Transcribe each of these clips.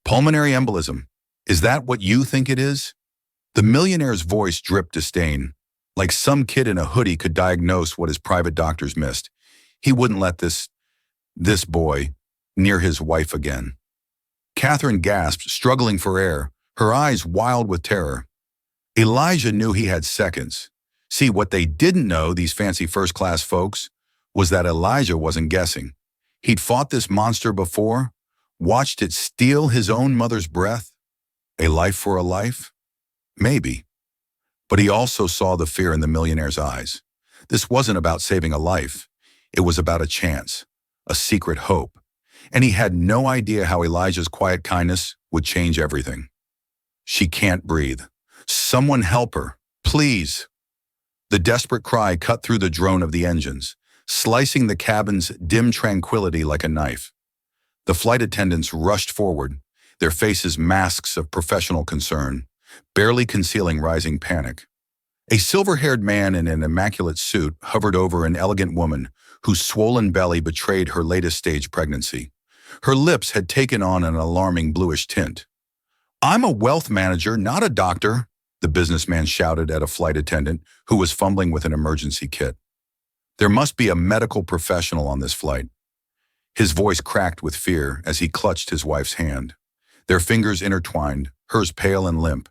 Pulmonary embolism. Is that what you think it is? The millionaire's voice dripped disdain, like some kid in a hoodie could diagnose what his private doctors missed. He wouldn't let this boy near his wife again. Catherine gasped, struggling for air, her eyes wild with terror. Elijah knew he had seconds. See, what they didn't know, these fancy first-class folks, was that Elijah wasn't guessing. He'd fought this monster before, watched it steal his own mother's breath. A life for a life? Maybe. But he also saw the fear in the millionaire's eyes. This wasn't about saving a life. It was about a chance, a secret hope. And he had no idea how Elijah's quiet kindness would change everything. She can't breathe. Someone help her, please. The desperate cry cut through the drone of the engines, slicing the cabin's dim tranquility like a knife. The flight attendants rushed forward, their faces masks of professional concern, barely concealing rising panic. A silver-haired man in an immaculate suit hovered over an elegant woman whose swollen belly betrayed her latest stage pregnancy. Her lips had taken on an alarming bluish tint. "I'm a wealth manager, not a doctor," the businessman shouted at a flight attendant who was fumbling with an emergency kit. "There must be a medical professional on this flight." His voice cracked with fear as he clutched his wife's hand. Their fingers intertwined, hers pale and limp,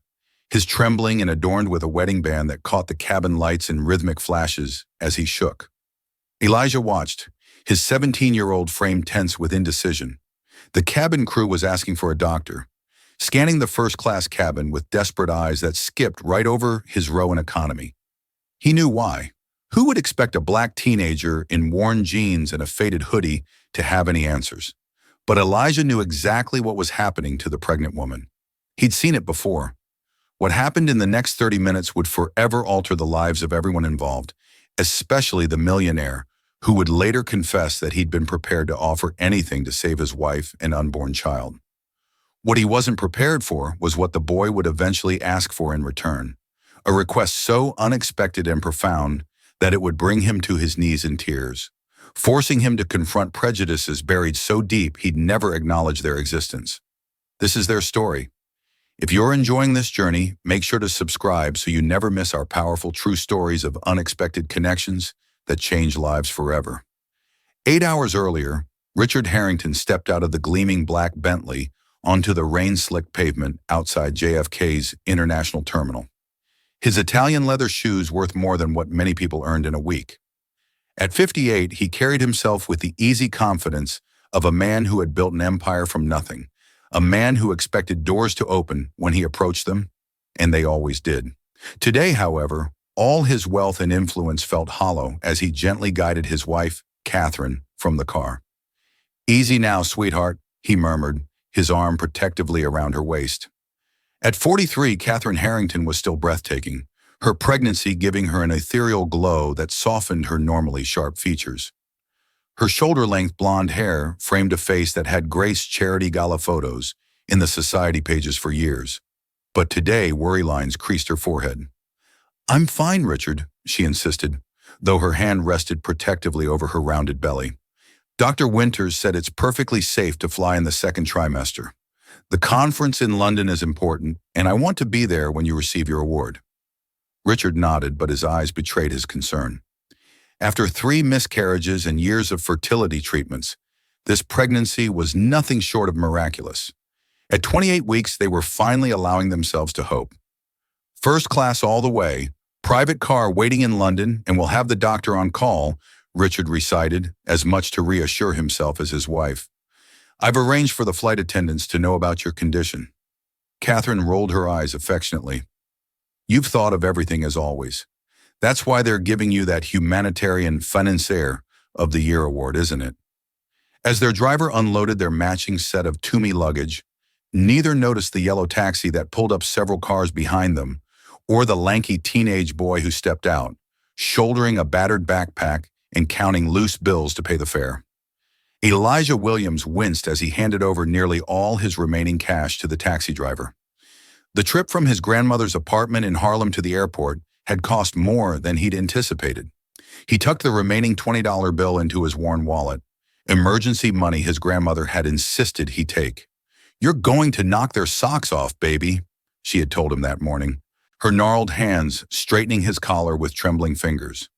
his trembling and adorned with a wedding band that caught the cabin lights in rhythmic flashes as he shook. Elijah watched, his 17-year-old frame tense with indecision. The cabin crew was asking for a doctor, scanning the first-class cabin with desperate eyes that skipped right over his row in economy. He knew why. Who would expect a black teenager in worn jeans and a faded hoodie to have any answers? But Elijah knew exactly what was happening to the pregnant woman. He'd seen it before. What happened in the next 30 minutes would forever alter the lives of everyone involved, especially the millionaire, who would later confess that he'd been prepared to offer anything to save his wife and unborn child. What he wasn't prepared for was what the boy would eventually ask for in return, a request so unexpected and profound that it would bring him to his knees in tears, forcing him to confront prejudices buried so deep he'd never acknowledge their existence. This is their story. If you're enjoying this journey, make sure to subscribe so you never miss our powerful true stories of unexpected connections that change lives forever. 8 hours earlier, Richard Harrington stepped out of the gleaming black Bentley onto the rain-slicked pavement outside JFK's International Terminal. His Italian leather shoes worth more than what many people earned in a week. At 58, he carried himself with the easy confidence of a man who had built an empire from nothing, a man who expected doors to open when he approached them, and they always did. Today, however, all his wealth and influence felt hollow as he gently guided his wife, Catherine, from the car. "Easy now, sweetheart," he murmured, his arm protectively around her waist. At 43, Catherine Harrington was still breathtaking, her pregnancy giving her an ethereal glow that softened her normally sharp features. Her shoulder-length blonde hair framed a face that had graced charity gala photos in the society pages for years. But today, worry lines creased her forehead. "I'm fine, Richard," she insisted, though her hand rested protectively over her rounded belly. "Dr. Winters said it's perfectly safe to fly in the second trimester. The conference in London is important, and I want to be there when you receive your award." Richard nodded, but his eyes betrayed his concern. After 3 miscarriages and years of fertility treatments, this pregnancy was nothing short of miraculous. At 28 weeks, they were finally allowing themselves to hope. "First class all the way, private car waiting in London, and we'll have the doctor on call," Richard recited, as much to reassure himself as his wife. "I've arranged for the flight attendants to know about your condition." Catherine rolled her eyes affectionately. "You've thought of everything as always. That's why they're giving you that humanitarian financier of the year award, isn't it?" As their driver unloaded their matching set of Toomey luggage, neither noticed the yellow taxi that pulled up several cars behind them, or the lanky teenage boy who stepped out, shouldering a battered backpack and counting loose bills to pay the fare. Elijah Williams winced as he handed over nearly all his remaining cash to the taxi driver. The trip from his grandmother's apartment in Harlem to the airport had cost more than he'd anticipated. He tucked the remaining $20 bill into his worn wallet, emergency money his grandmother had insisted he take. "You're going to knock their socks off, baby," she had told him that morning, her gnarled hands straightening his collar with trembling fingers.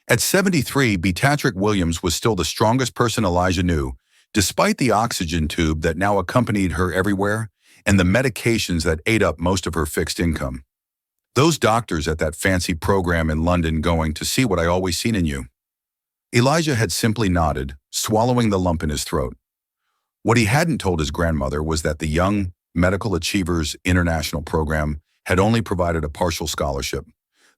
At 73, Beatrice Williams was still the strongest person Elijah knew, despite the oxygen tube that now accompanied her everywhere and the medications that ate up most of her fixed income. "Those doctors at that fancy program in London going to see what I always seen in you." Elijah had simply nodded, swallowing the lump in his throat. What he hadn't told his grandmother was that the Young Medical Achievers International Program had only provided a partial scholarship.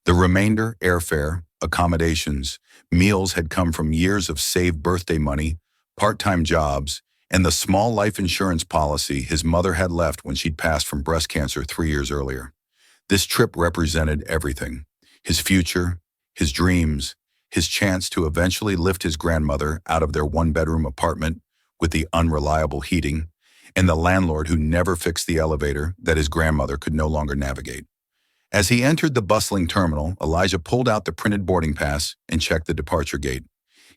The remainder, airfare, accommodations, meals had come from years of saved birthday money, part-time jobs, and the small life insurance policy his mother had left when she'd passed from breast cancer 3 years earlier. This trip represented everything: his future, his dreams, his chance to eventually lift his grandmother out of their one-bedroom apartment with the unreliable heating, and the landlord who never fixed the elevator that his grandmother could no longer navigate. As he entered the bustling terminal, Elijah pulled out the printed boarding pass and checked the departure gate.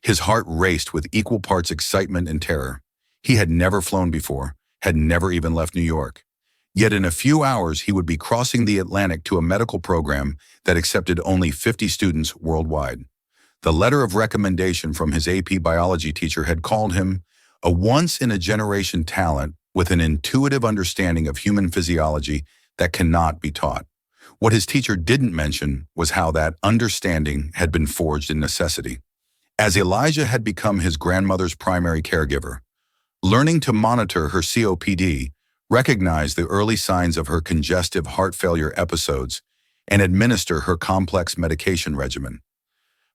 His heart raced with equal parts excitement and terror. He had never flown before, had never even left New York. Yet in a few hours, he would be crossing the Atlantic to a medical program that accepted only 50 students worldwide. The letter of recommendation from his AP biology teacher had called him a once-in-a-generation talent with an intuitive understanding of human physiology that cannot be taught. What his teacher didn't mention was how that understanding had been forged in necessity. As Elijah had become his grandmother's primary caregiver, learning to monitor her COPD, recognize the early signs of her congestive heart failure episodes, and administer her complex medication regimen.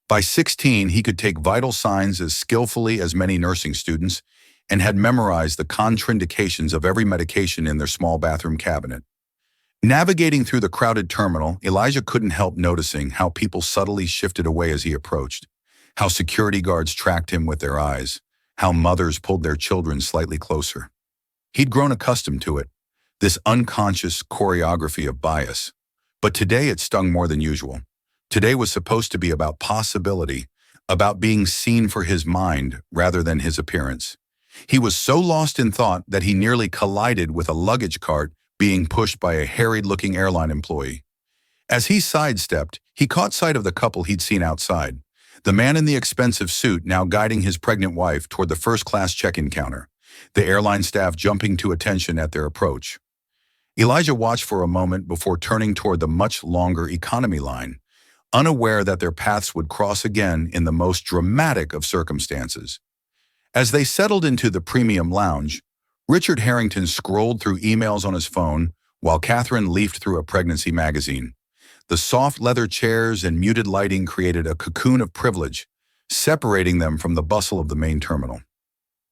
By 16, he could take vital signs as skillfully as many nursing students and had memorized the contraindications of every medication in their small bathroom cabinet. Navigating through the crowded terminal, Elijah couldn't help noticing how people subtly shifted away as he approached, how security guards tracked him with their eyes, how mothers pulled their children slightly closer. He'd grown accustomed to it, this unconscious choreography of bias. But today it stung more than usual. Today was supposed to be about possibility, about being seen for his mind rather than his appearance. He was so lost in thought that he nearly collided with a luggage cart being pushed by a harried-looking airline employee. As he sidestepped, he caught sight of the couple he'd seen outside, the man in the expensive suit now guiding his pregnant wife toward the first-class check-in counter, the airline staff jumping to attention at their approach. Elijah watched for a moment before turning toward the much longer economy line, unaware that their paths would cross again in the most dramatic of circumstances. As they settled into the premium lounge, Richard Harrington scrolled through emails on his phone while Catherine leafed through a pregnancy magazine. The soft leather chairs and muted lighting created a cocoon of privilege, separating them from the bustle of the main terminal.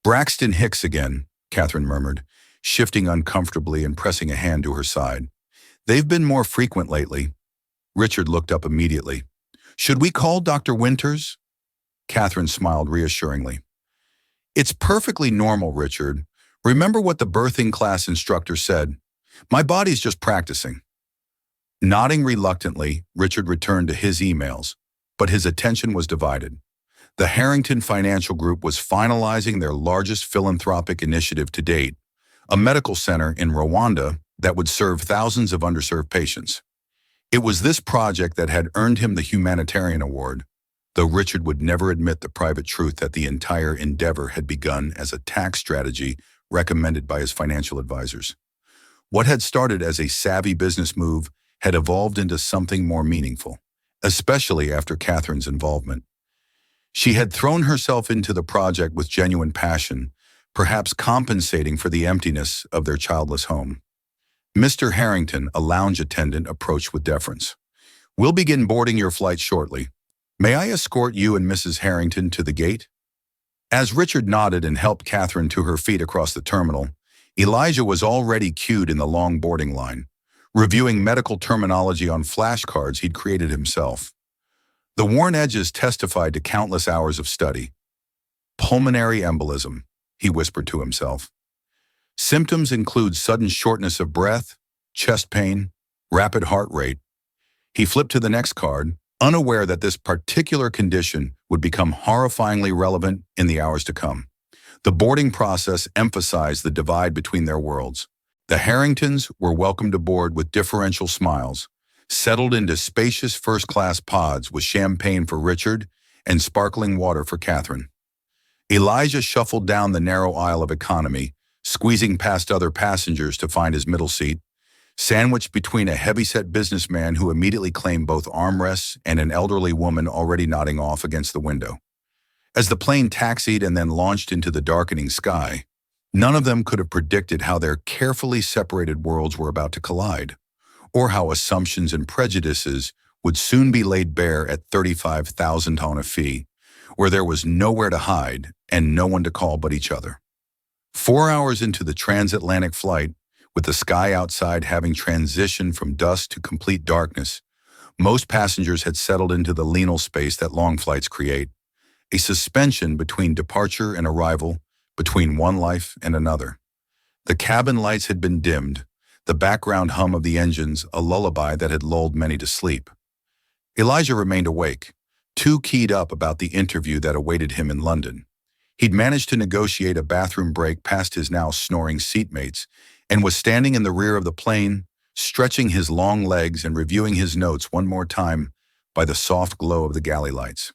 "Braxton Hicks again," Catherine murmured, shifting uncomfortably and pressing a hand to her side. "They've been more frequent lately." Richard looked up immediately. "Should we call Dr. Winters?" Catherine smiled reassuringly. "It's perfectly normal, Richard. Remember what the birthing class instructor said. My body's just practicing." Nodding reluctantly, Richard returned to his emails, but his attention was divided. The Harrington Financial Group was finalizing their largest philanthropic initiative to date, a medical center in Rwanda that would serve thousands of underserved patients. It was this project that had earned him the humanitarian award, though Richard would never admit the private truth that the entire endeavor had begun as a tax strategy recommended by his financial advisors. What had started as a savvy business move had evolved into something more meaningful, especially after Catherine's involvement. She had thrown herself into the project with genuine passion, perhaps compensating for the emptiness of their childless home. Mr. Harrington, a lounge attendant, approached with deference. "We'll begin boarding your flight shortly. May I escort you and Mrs. Harrington to the gate?" As Richard nodded and helped Catherine to her feet across the terminal, Elijah was already queued in the long boarding line, reviewing medical terminology on flashcards he'd created himself. The worn edges testified to countless hours of study. "Pulmonary embolism," he whispered to himself. "Symptoms include sudden shortness of breath, chest pain, rapid heart rate." He flipped to the next card, unaware that this particular condition would become horrifyingly relevant in the hours to come. The boarding process emphasized the divide between their worlds. The Harringtons were welcomed aboard with differential smiles, settled into spacious first-class pods with champagne for Richard and sparkling water for Catherine. Elijah shuffled down the narrow aisle of economy, squeezing past other passengers to find his middle seat, sandwiched between a heavy-set businessman who immediately claimed both armrests and an elderly woman already nodding off against the window. As the plane taxied and then launched into the darkening sky, none of them could have predicted how their carefully separated worlds were about to collide, or how assumptions and prejudices would soon be laid bare at $35,000 a fee, where there was nowhere to hide and no one to call but each other. 4 hours into the transatlantic flight, with the sky outside having transitioned from dusk to complete darkness, most passengers had settled into the liminal space that long flights create, a suspension between departure and arrival, between one life and another. The cabin lights had been dimmed, the background hum of the engines a lullaby that had lulled many to sleep. Elijah remained awake, too keyed up about the interview that awaited him in London. He'd managed to negotiate a bathroom break past his now snoring seatmates and was standing in the rear of the plane, stretching his long legs and reviewing his notes one more time by the soft glow of the galley lights.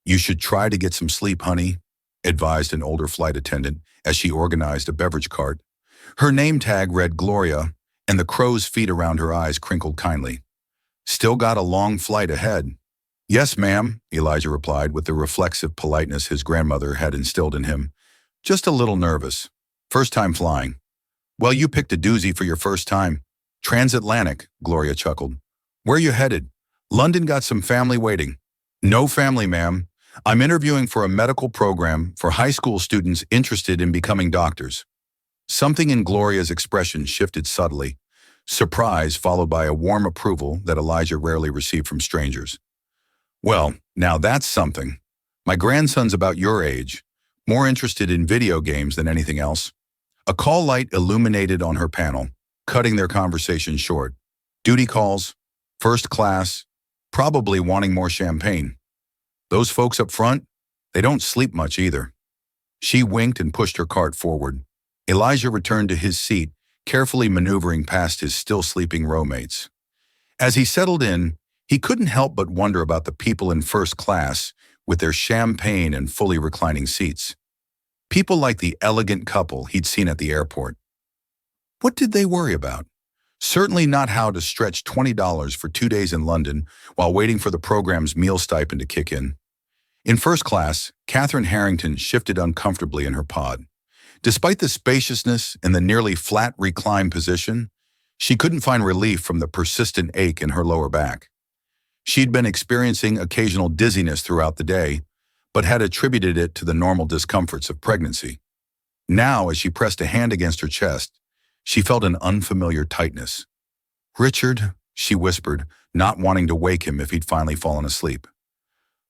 "You should try to get some sleep, honey," advised an older flight attendant as she organized a beverage cart. Her name tag read Gloria, and the crow's feet around her eyes crinkled kindly. "Still got a long flight ahead." "Yes, ma'am," Elijah replied with the reflexive politeness his grandmother had instilled in him. "Just a little nervous. First time flying." "Well, you picked a doozy for your first time." "Transatlantic," Gloria chuckled. "Where you headed?" "London got some family waiting." "No family, ma'am. I'm interviewing for a medical program for high school students interested in becoming doctors." Something in Gloria's expression shifted subtly, surprise followed by a warm approval that Elijah rarely received from strangers. "Well, now that's something. My grandson's about your age, more interested in video games than anything else." A call light illuminated on her panel, cutting their conversation short. "Duty calls, first class, probably wanting more champagne. Those folks up front, they don't sleep much either." She winked and pushed her cart forward. Elijah returned to his seat, carefully maneuvering past his still-sleeping rowmates. As he settled in, he couldn't help but wonder about the people in first class with their champagne and fully reclining seats. People like the elegant couple he'd seen at the airport. What did they worry about? Certainly not how to stretch $20 for 2 days in London while waiting for the program's meal stipend to kick in. In first class, Catherine Harrington shifted uncomfortably in her pod. Despite the spaciousness and the nearly flat recline position, she couldn't find relief from the persistent ache in her lower back. She'd been experiencing occasional dizziness throughout the day, but had attributed it to the normal discomforts of pregnancy. Now, as she pressed a hand against her chest, she felt an unfamiliar tightness. "Richard," she whispered, not wanting to wake him if he'd finally fallen asleep.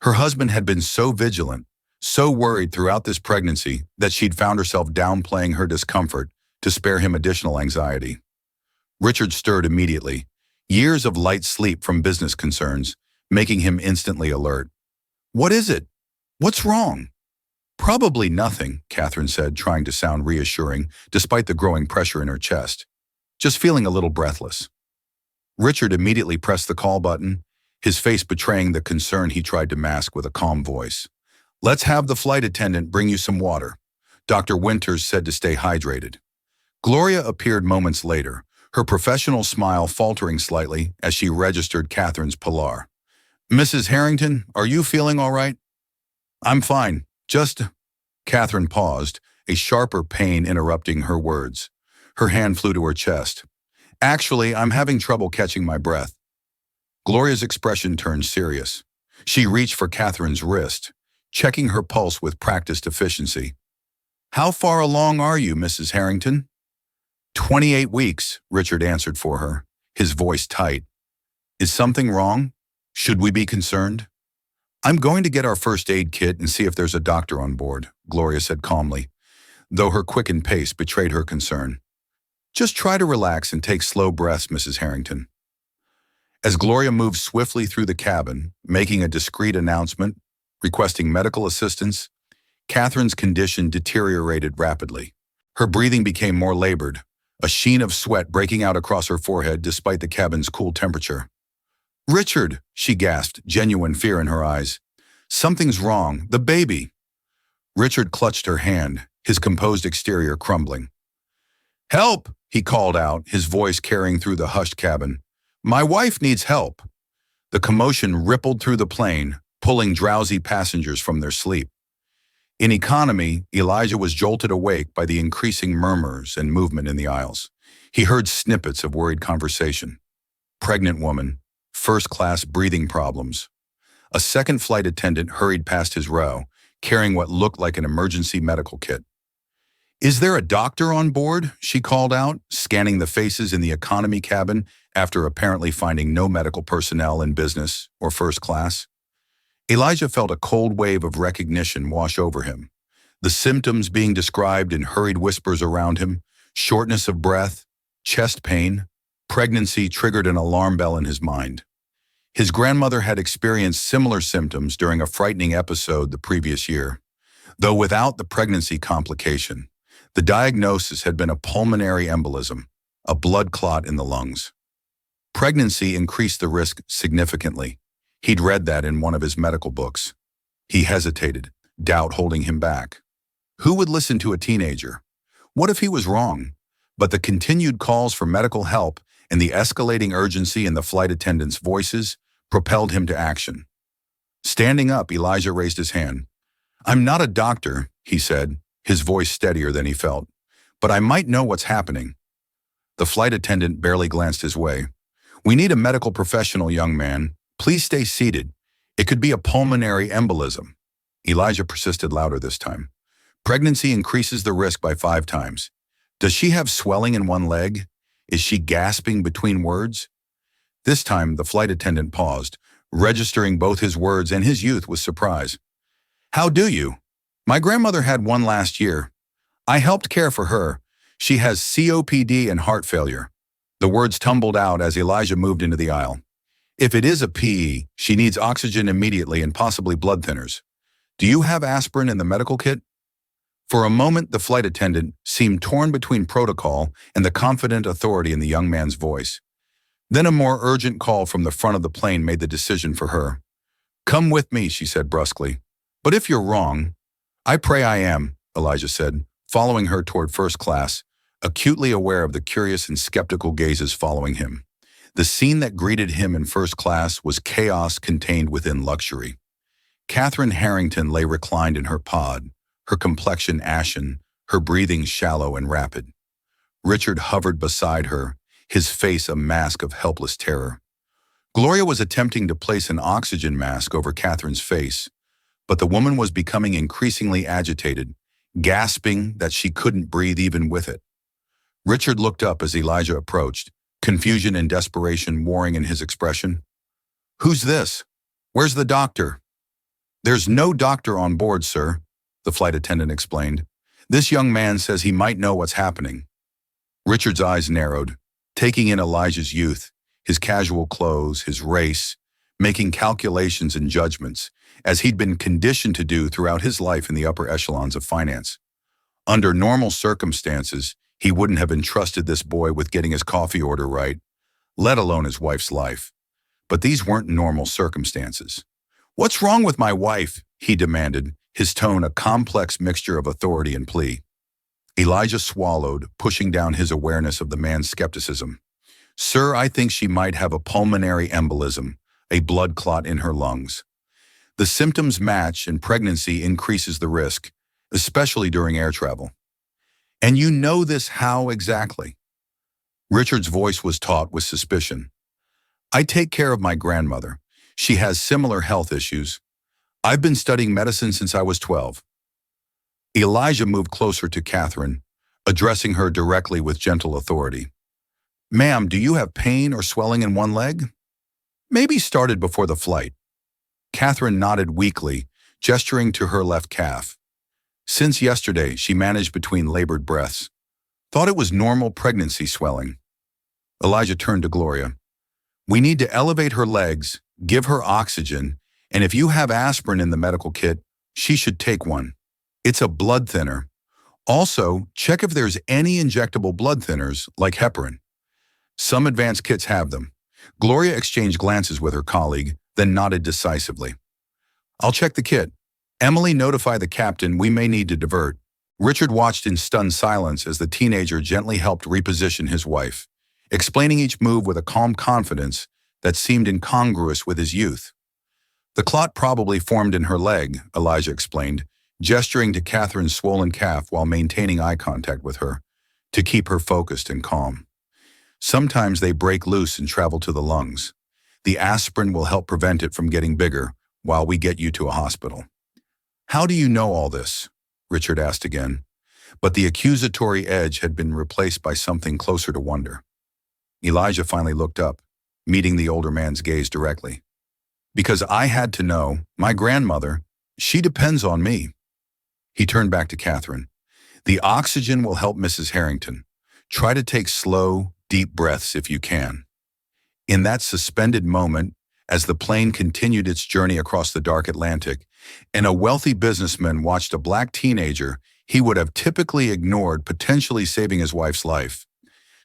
Her husband had been so vigilant, so worried throughout this pregnancy that she'd found herself downplaying her discomfort to spare him additional anxiety. Richard stirred immediately, years of light sleep from business concerns, making him instantly alert. "What is it? What's wrong?" "Probably nothing," Catherine said, trying to sound reassuring despite the growing pressure in her chest. "Just feeling a little breathless." Richard immediately pressed the call button, his face betraying the concern he tried to mask with a calm voice. "Let's have the flight attendant bring you some water. Dr. Winters said to stay hydrated." Gloria appeared moments later, her professional smile faltering slightly as she registered Catherine's pallor. "Mrs. Harrington, are you feeling all right?" "I'm fine. Just—" Catherine paused, a sharper pain interrupting her words. Her hand flew to her chest. "Actually, I'm having trouble catching my breath." Gloria's expression turned serious. She reached for Catherine's wrist, checking her pulse with practiced efficiency. "How far along are you, Mrs. Harrington?" 28 weeks, Richard answered for her, his voice tight. "Is something wrong? Should we be concerned?" "I'm going to get our first aid kit and see if there's a doctor on board," Gloria said calmly, though her quickened pace betrayed her concern. "Just try to relax and take slow breaths, Mrs. Harrington." As Gloria moved swiftly through the cabin, making a discreet announcement, requesting medical assistance, Catherine's condition deteriorated rapidly. Her breathing became more labored, a sheen of sweat breaking out across her forehead despite the cabin's cool temperature. "Richard," she gasped, genuine fear in her eyes. "Something's wrong. The baby." Richard clutched her hand, his composed exterior crumbling. "Help!" he called out, his voice carrying through the hushed cabin. "My wife needs help." The commotion rippled through the plane, pulling drowsy passengers from their sleep. In economy, Elijah was jolted awake by the increasing murmurs and movement in the aisles. He heard snippets of worried conversation. Pregnant woman, first-class breathing problems. A second flight attendant hurried past his row, carrying what looked like an emergency medical kit. "Is there a doctor on board?" she called out, scanning the faces in the economy cabin after apparently finding no medical personnel in business or first class. Elijah felt a cold wave of recognition wash over him. The symptoms being described in hurried whispers around him, shortness of breath, chest pain, pregnancy triggered an alarm bell in his mind. His grandmother had experienced similar symptoms during a frightening episode the previous year. Though without the pregnancy complication, the diagnosis had been a pulmonary embolism, a blood clot in the lungs. Pregnancy increased the risk significantly. He'd read that in one of his medical books. He hesitated, doubt holding him back. Who would listen to a teenager? What if he was wrong? But the continued calls for medical help and the escalating urgency in the flight attendants' voices propelled him to action. Standing up, Elijah raised his hand. "I'm not a doctor," he said, his voice steadier than he felt, "but I might know what's happening." The flight attendant barely glanced his way. "We need a medical professional, young man. Please stay seated. It could be a pulmonary embolism." Elijah persisted louder this time. "Pregnancy increases the risk by 5 times. Does she have swelling in one leg? Is she gasping between words?" This time, the flight attendant paused, registering both his words and his youth with surprise. "How do you? My grandmother had one last year. I helped care for her. She has COPD and heart failure." The words tumbled out as Elijah moved into the aisle. "If it is a PE, she needs oxygen immediately and possibly blood thinners. Do you have aspirin in the medical kit?" For a moment, the flight attendant seemed torn between protocol and the confident authority in the young man's voice. Then a more urgent call from the front of the plane made the decision for her. "Come with me," she said brusquely. "But if you're wrong—" "I pray I am," Elijah said, following her toward first class, acutely aware of the curious and skeptical gazes following him. The scene that greeted him in first class was chaos contained within luxury. Catherine Harrington lay reclined in her pod, her complexion ashen, her breathing shallow and rapid. Richard hovered beside her, his face a mask of helpless terror. Gloria was attempting to place an oxygen mask over Catherine's face, but the woman was becoming increasingly agitated, gasping that she couldn't breathe even with it. Richard looked up as Elijah approached, confusion and desperation warring in his expression. "Who's this? Where's the doctor?" "There's no doctor on board, sir," the flight attendant explained. "This young man says he might know what's happening." Richard's eyes narrowed, taking in Elijah's youth, his casual clothes, his race, making calculations and judgments, as he'd been conditioned to do throughout his life in the upper echelons of finance. Under normal circumstances, he wouldn't have entrusted this boy with getting his coffee order right, let alone his wife's life. But these weren't normal circumstances. "What's wrong with my wife?" he demanded, his tone a complex mixture of authority and plea. Elijah swallowed, pushing down his awareness of the man's skepticism. "Sir, I think she might have a pulmonary embolism, a blood clot in her lungs. The symptoms match and pregnancy increases the risk, especially during air travel." "And you know this how exactly?" Richard's voice was taut with suspicion. "I take care of my grandmother. She has similar health issues. I've been studying medicine since I was 12. Elijah moved closer to Catherine, addressing her directly with gentle authority. "Ma'am, do you have pain or swelling in one leg?" "Maybe started before the flight." Catherine nodded weakly, gesturing to her left calf. Since yesterday, she managed between labored breaths. Thought it was normal pregnancy swelling. Elijah turned to Gloria. "We need to elevate her legs, give her oxygen, and if you have aspirin in the medical kit, she should take one." It's a blood thinner. Also, check if there's any injectable blood thinners like heparin. Some advanced kits have them. Gloria exchanged glances with her colleague, then nodded decisively. I'll check the kit. Emily, notify the captain we may need to divert. Richard watched in stunned silence as the teenager gently helped reposition his wife, explaining each move with a calm confidence that seemed incongruous with his youth. The clot probably formed in her leg, Elijah explained, gesturing to Catherine's swollen calf while maintaining eye contact with her, to keep her focused and calm. Sometimes they break loose and travel to the lungs. The aspirin will help prevent it from getting bigger while we get you to a hospital. How do you know all this? Richard asked again, but the accusatory edge had been replaced by something closer to wonder. Elijah finally looked up, meeting the older man's gaze directly. Because I had to know, my grandmother, she depends on me. He turned back to Catherine. The oxygen will help Mrs. Harrington. Try to take slow, deep breaths if you can. In that suspended moment, as the plane continued its journey across the dark Atlantic, and a wealthy businessman watched a black teenager he would have typically ignored potentially saving his wife's life,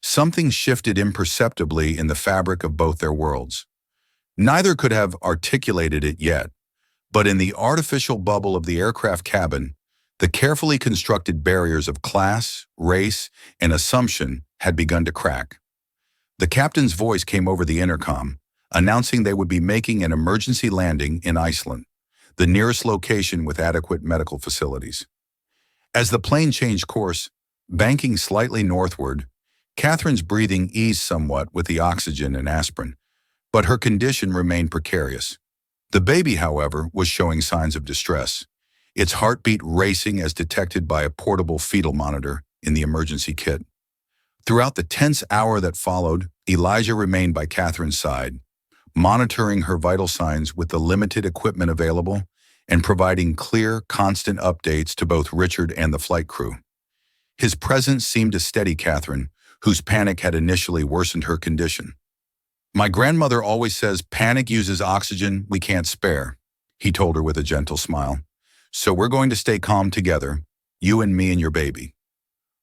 something shifted imperceptibly in the fabric of both their worlds. Neither could have articulated it yet, but in the artificial bubble of the aircraft cabin, the carefully constructed barriers of class, race, and assumption had begun to crack. The captain's voice came over the intercom, announcing they would be making an emergency landing in Iceland, the nearest location with adequate medical facilities. As the plane changed course, banking slightly northward, Catherine's breathing eased somewhat with the oxygen and aspirin, but her condition remained precarious. The baby, however, was showing signs of distress, its heartbeat racing as detected by a portable fetal monitor in the emergency kit. Throughout the tense hour that followed, Elijah remained by Catherine's side, monitoring her vital signs with the limited equipment available and providing clear, constant updates to both Richard and the flight crew. His presence seemed to steady Catherine, whose panic had initially worsened her condition. My grandmother always says panic uses oxygen we can't spare, he told her with a gentle smile. So we're going to stay calm together, you and me and your baby.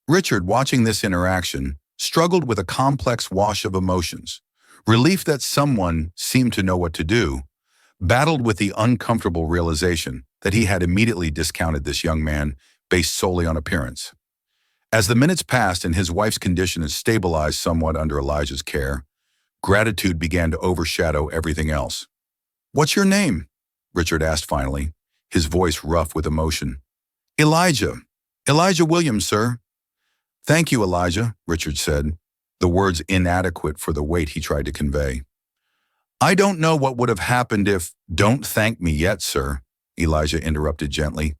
Richard, watching this interaction, struggled with a complex wash of emotions. Relief that someone seemed to know what to do, battled with the uncomfortable realization that he had immediately discounted this young man based solely on appearance. As the minutes passed and his wife's condition had stabilized somewhat under Elijah's care, gratitude began to overshadow everything else. What's your name? Richard asked finally, his voice rough with emotion. Elijah. Elijah Williams, sir. Thank you, Elijah, Richard said, the words inadequate for the weight he tried to convey. I don't know what would have happened if— Don't thank me yet, sir, Elijah interrupted gently.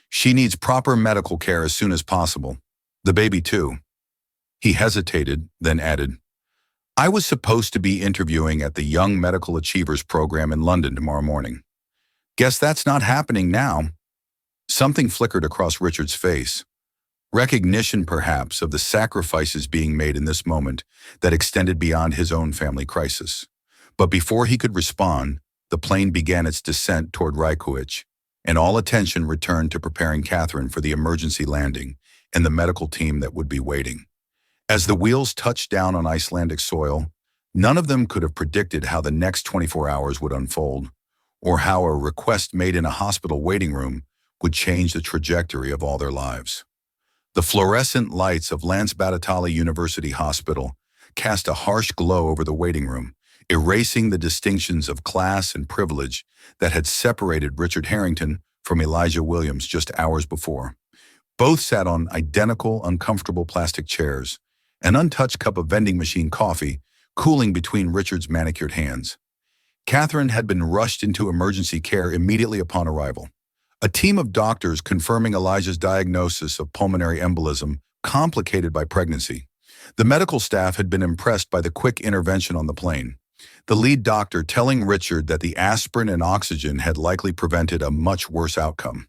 She needs proper medical care as soon as possible. The baby, too. He hesitated, then added, I was supposed to be interviewing at the Young Medical Achievers program in London tomorrow morning. Guess that's not happening now. Something flickered across Richard's face. Recognition, perhaps, of the sacrifices being made in this moment that extended beyond his own family crisis. But before he could respond, the plane began its descent toward Reykjavik, and all attention returned to preparing Catherine for the emergency landing and the medical team that would be waiting. As the wheels touched down on Icelandic soil, none of them could have predicted how the next 24 hours would unfold, or how a request made in a hospital waiting room would change the trajectory of all their lives. The fluorescent lights of Landsbadatali University Hospital cast a harsh glow over the waiting room, erasing the distinctions of class and privilege that had separated Richard Harrington from Elijah Williams just hours before. Both sat on identical, uncomfortable plastic chairs, an untouched cup of vending machine coffee cooling between Richard's manicured hands. Catherine had been rushed into emergency care immediately upon arrival. A team of doctors confirming Elijah's diagnosis of pulmonary embolism complicated by pregnancy. The medical staff had been impressed by the quick intervention on the plane, the lead doctor telling Richard that the aspirin and oxygen had likely prevented a much worse outcome.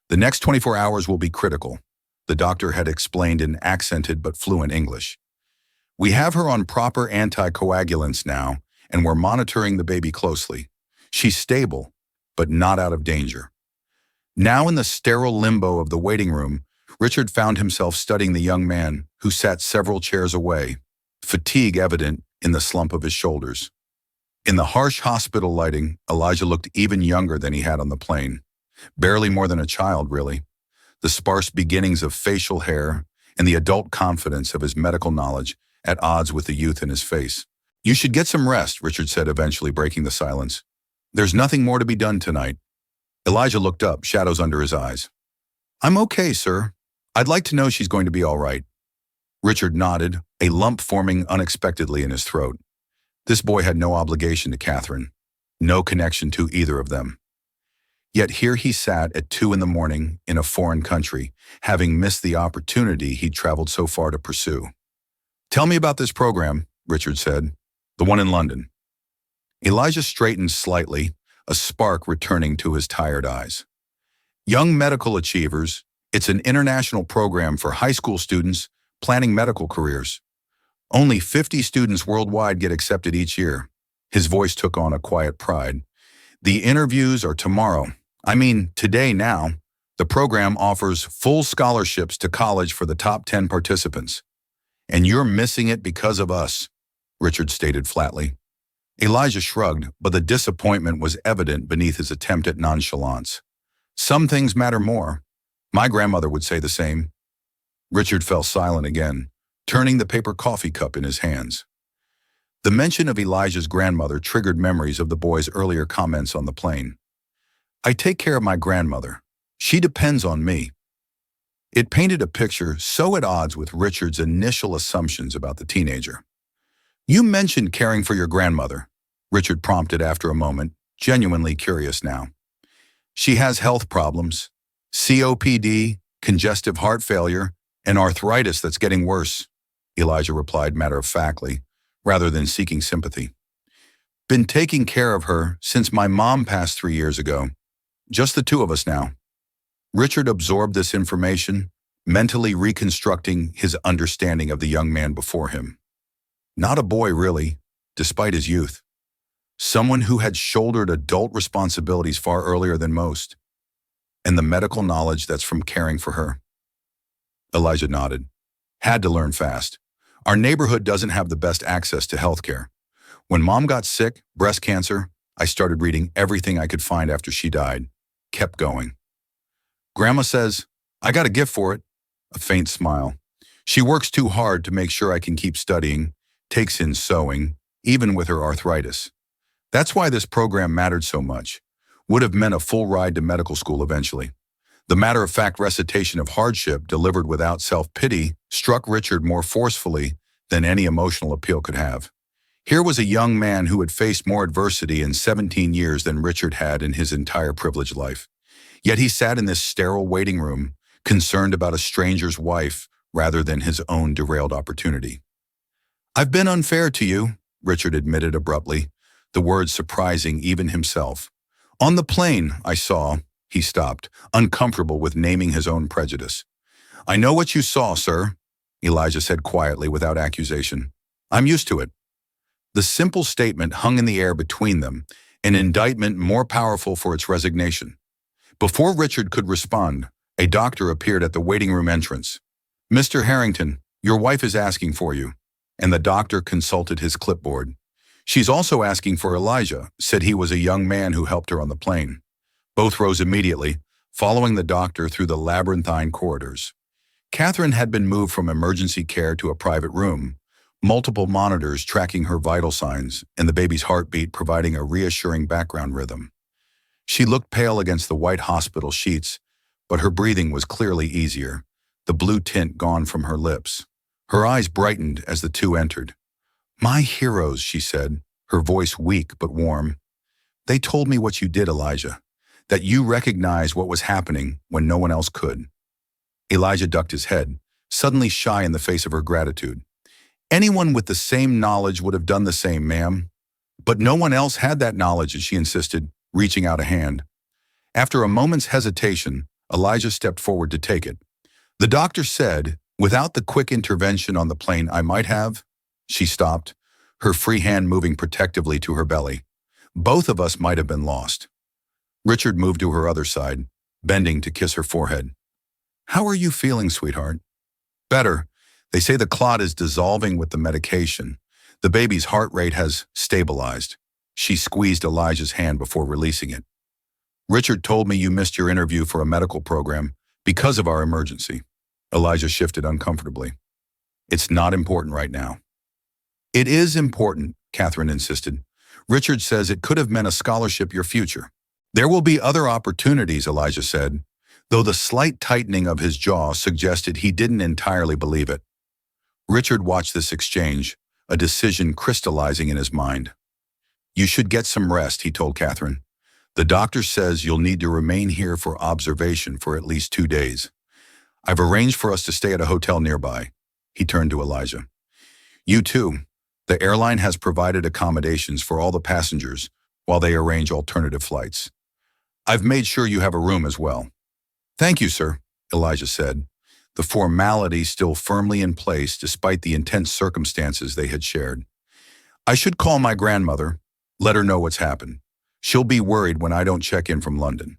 The next 24 hours will be critical, the doctor had explained in accented but fluent English. We have her on proper anticoagulants now, and we're monitoring the baby closely. She's stable, but not out of danger. Now in the sterile limbo of the waiting room, Richard found himself studying the young man who sat several chairs away, fatigue evident in the slump of his shoulders. In the harsh hospital lighting, Elijah looked even younger than he had on the plane. Barely more than a child, really. The sparse beginnings of facial hair and the adult confidence of his medical knowledge at odds with the youth in his face. "You should get some rest," Richard said, eventually breaking the silence. "There's nothing more to be done tonight." Elijah looked up, shadows under his eyes. "I'm okay, sir. I'd like to know she's going to be all right." Richard nodded, a lump forming unexpectedly in his throat. This boy had no obligation to Catherine, no connection to either of them. Yet here he sat at 2 a.m. in a foreign country, having missed the opportunity he'd traveled so far to pursue. "Tell me about this program," Richard said. "The one in London." Elijah straightened slightly, a spark returning to his tired eyes. "Young medical achievers, it's an international program for high school students planning medical careers. Only 50 students worldwide get accepted each year." His voice took on a quiet pride. "The interviews are tomorrow. I mean, today now. The program offers full scholarships to college for the top 10 participants. And you're missing it because of us," Richard stated flatly. Elijah shrugged, but the disappointment was evident beneath his attempt at nonchalance. "Some things matter more. My grandmother would say the same." Richard fell silent again, turning the paper coffee cup in his hands. The mention of Elijah's grandmother triggered memories of the boy's earlier comments on the plane. "I take care of my grandmother. She depends on me." It painted a picture so at odds with Richard's initial assumptions about the teenager. "You mentioned caring for your grandmother," Richard prompted after a moment, genuinely curious now. "She has health problems, COPD, congestive heart failure, and arthritis that's getting worse," Elijah replied matter-of-factly, rather than seeking sympathy. "Been taking care of her since my mom passed 3 years ago. Just the two of us now." Richard absorbed this information, mentally reconstructing his understanding of the young man before him. Not a boy, really, despite his youth. Someone who had shouldered adult responsibilities far earlier than most, and the medical knowledge that's from caring for her. Elijah nodded. "Had to learn fast. Our neighborhood doesn't have the best access to healthcare. When Mom got sick, breast cancer, I started reading everything I could find after she died. Kept going. Grandma says, I got a gift for it." A faint smile. "She works too hard to make sure I can keep studying, takes in sewing, even with her arthritis. That's why this program mattered so much. Would have meant a full ride to medical school eventually." The matter-of-fact recitation of hardship delivered without self-pity struck Richard more forcefully than any emotional appeal could have. Here was a young man who had faced more adversity in 17 years than Richard had in his entire privileged life. Yet he sat in this sterile waiting room, concerned about a stranger's wife rather than his own derailed opportunity. "I've been unfair to you," Richard admitted abruptly, the words surprising even himself. "On the plane, I saw—" He stopped, uncomfortable with naming his own prejudice. "I know what you saw, sir," Elijah said quietly without accusation. "I'm used to it." The simple statement hung in the air between them, an indictment more powerful for its resignation. Before Richard could respond, a doctor appeared at the waiting room entrance. "Mr. Harrington, your wife is asking for you," and the doctor consulted his clipboard. "She's also asking for Elijah," said he was a young man who helped her on the plane. Both rose immediately, following the doctor through the labyrinthine corridors. Catherine had been moved from emergency care to a private room, multiple monitors tracking her vital signs and the baby's heartbeat providing a reassuring background rhythm. She looked pale against the white hospital sheets, but her breathing was clearly easier, the blue tint gone from her lips. Her eyes brightened as the two entered. "My heroes," she said, her voice weak but warm. "They told me what you did, Elijah, that you recognized what was happening when no one else could." Elijah ducked his head, suddenly shy in the face of her gratitude. "Anyone with the same knowledge would have done the same, ma'am. But no one else had that knowledge," she insisted, reaching out a hand. After a moment's hesitation, Elijah stepped forward to take it. "The doctor said, without the quick intervention on the plane I might have—" She stopped, her free hand moving protectively to her belly. "Both of us might have been lost." Richard moved to her other side. bending to kiss her forehead. "How are you feeling, sweetheart?" "Better. They say the clot is dissolving with the medication. The baby's heart rate has stabilized." She squeezed Elijah's hand before releasing it. "Richard told me you missed your interview for a medical program because of our emergency." Elijah shifted uncomfortably. "It's not important right now." "It is important," Catherine insisted. "Richard says it could have meant a scholarship your future." "There will be other opportunities," Elijah said, though the slight tightening of his jaw suggested he didn't entirely believe it. Richard watched this exchange, a decision crystallizing in his mind. "You should get some rest," he told Catherine. "The doctor says you'll need to remain here for observation for at least 2 days. I've arranged for us to stay at a hotel nearby." He turned to Elijah. "You too. The airline has provided accommodations for all the passengers while they arrange alternative flights. I've made sure you have a room as well." "Thank you, sir," Elijah said, the formality still firmly in place despite the intense circumstances they had shared. "I should call my grandmother, let her know what's happened. She'll be worried when I don't check in from London."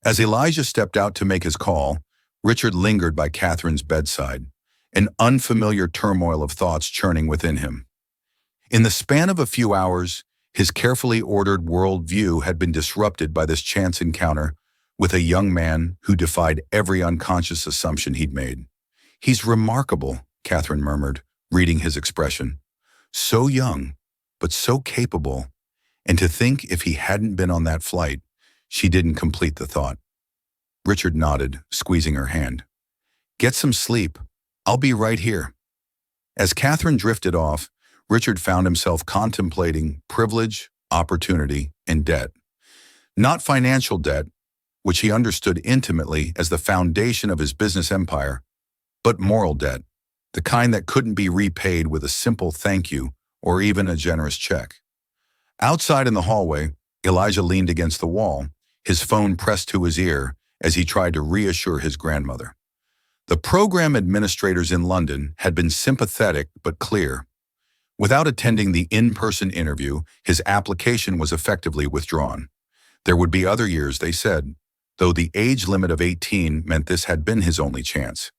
As Elijah stepped out to make his call, Richard lingered by Catherine's bedside, an unfamiliar turmoil of thoughts churning within him. In the span of a few hours, his carefully ordered world view had been disrupted by this chance encounter with a young man who defied every unconscious assumption he'd made. "He's remarkable," Catherine murmured, reading his expression. "So young, but so capable. And to think if he hadn't been on that flight," she didn't complete the thought. Richard nodded, squeezing her hand. "Get some sleep. I'll be right here." As Catherine drifted off, Richard found himself contemplating privilege, opportunity, and debt. Not financial debt, which he understood intimately as the foundation of his business empire, but moral debt, the kind that couldn't be repaid with a simple thank you or even a generous check. Outside in the hallway, Elijah leaned against the wall, his phone pressed to his ear as he tried to reassure his grandmother. The program administrators in London had been sympathetic but clear. Without attending the in-person interview, his application was effectively withdrawn. There would be other years, they said, though the age limit of 18 meant this had been his only chance.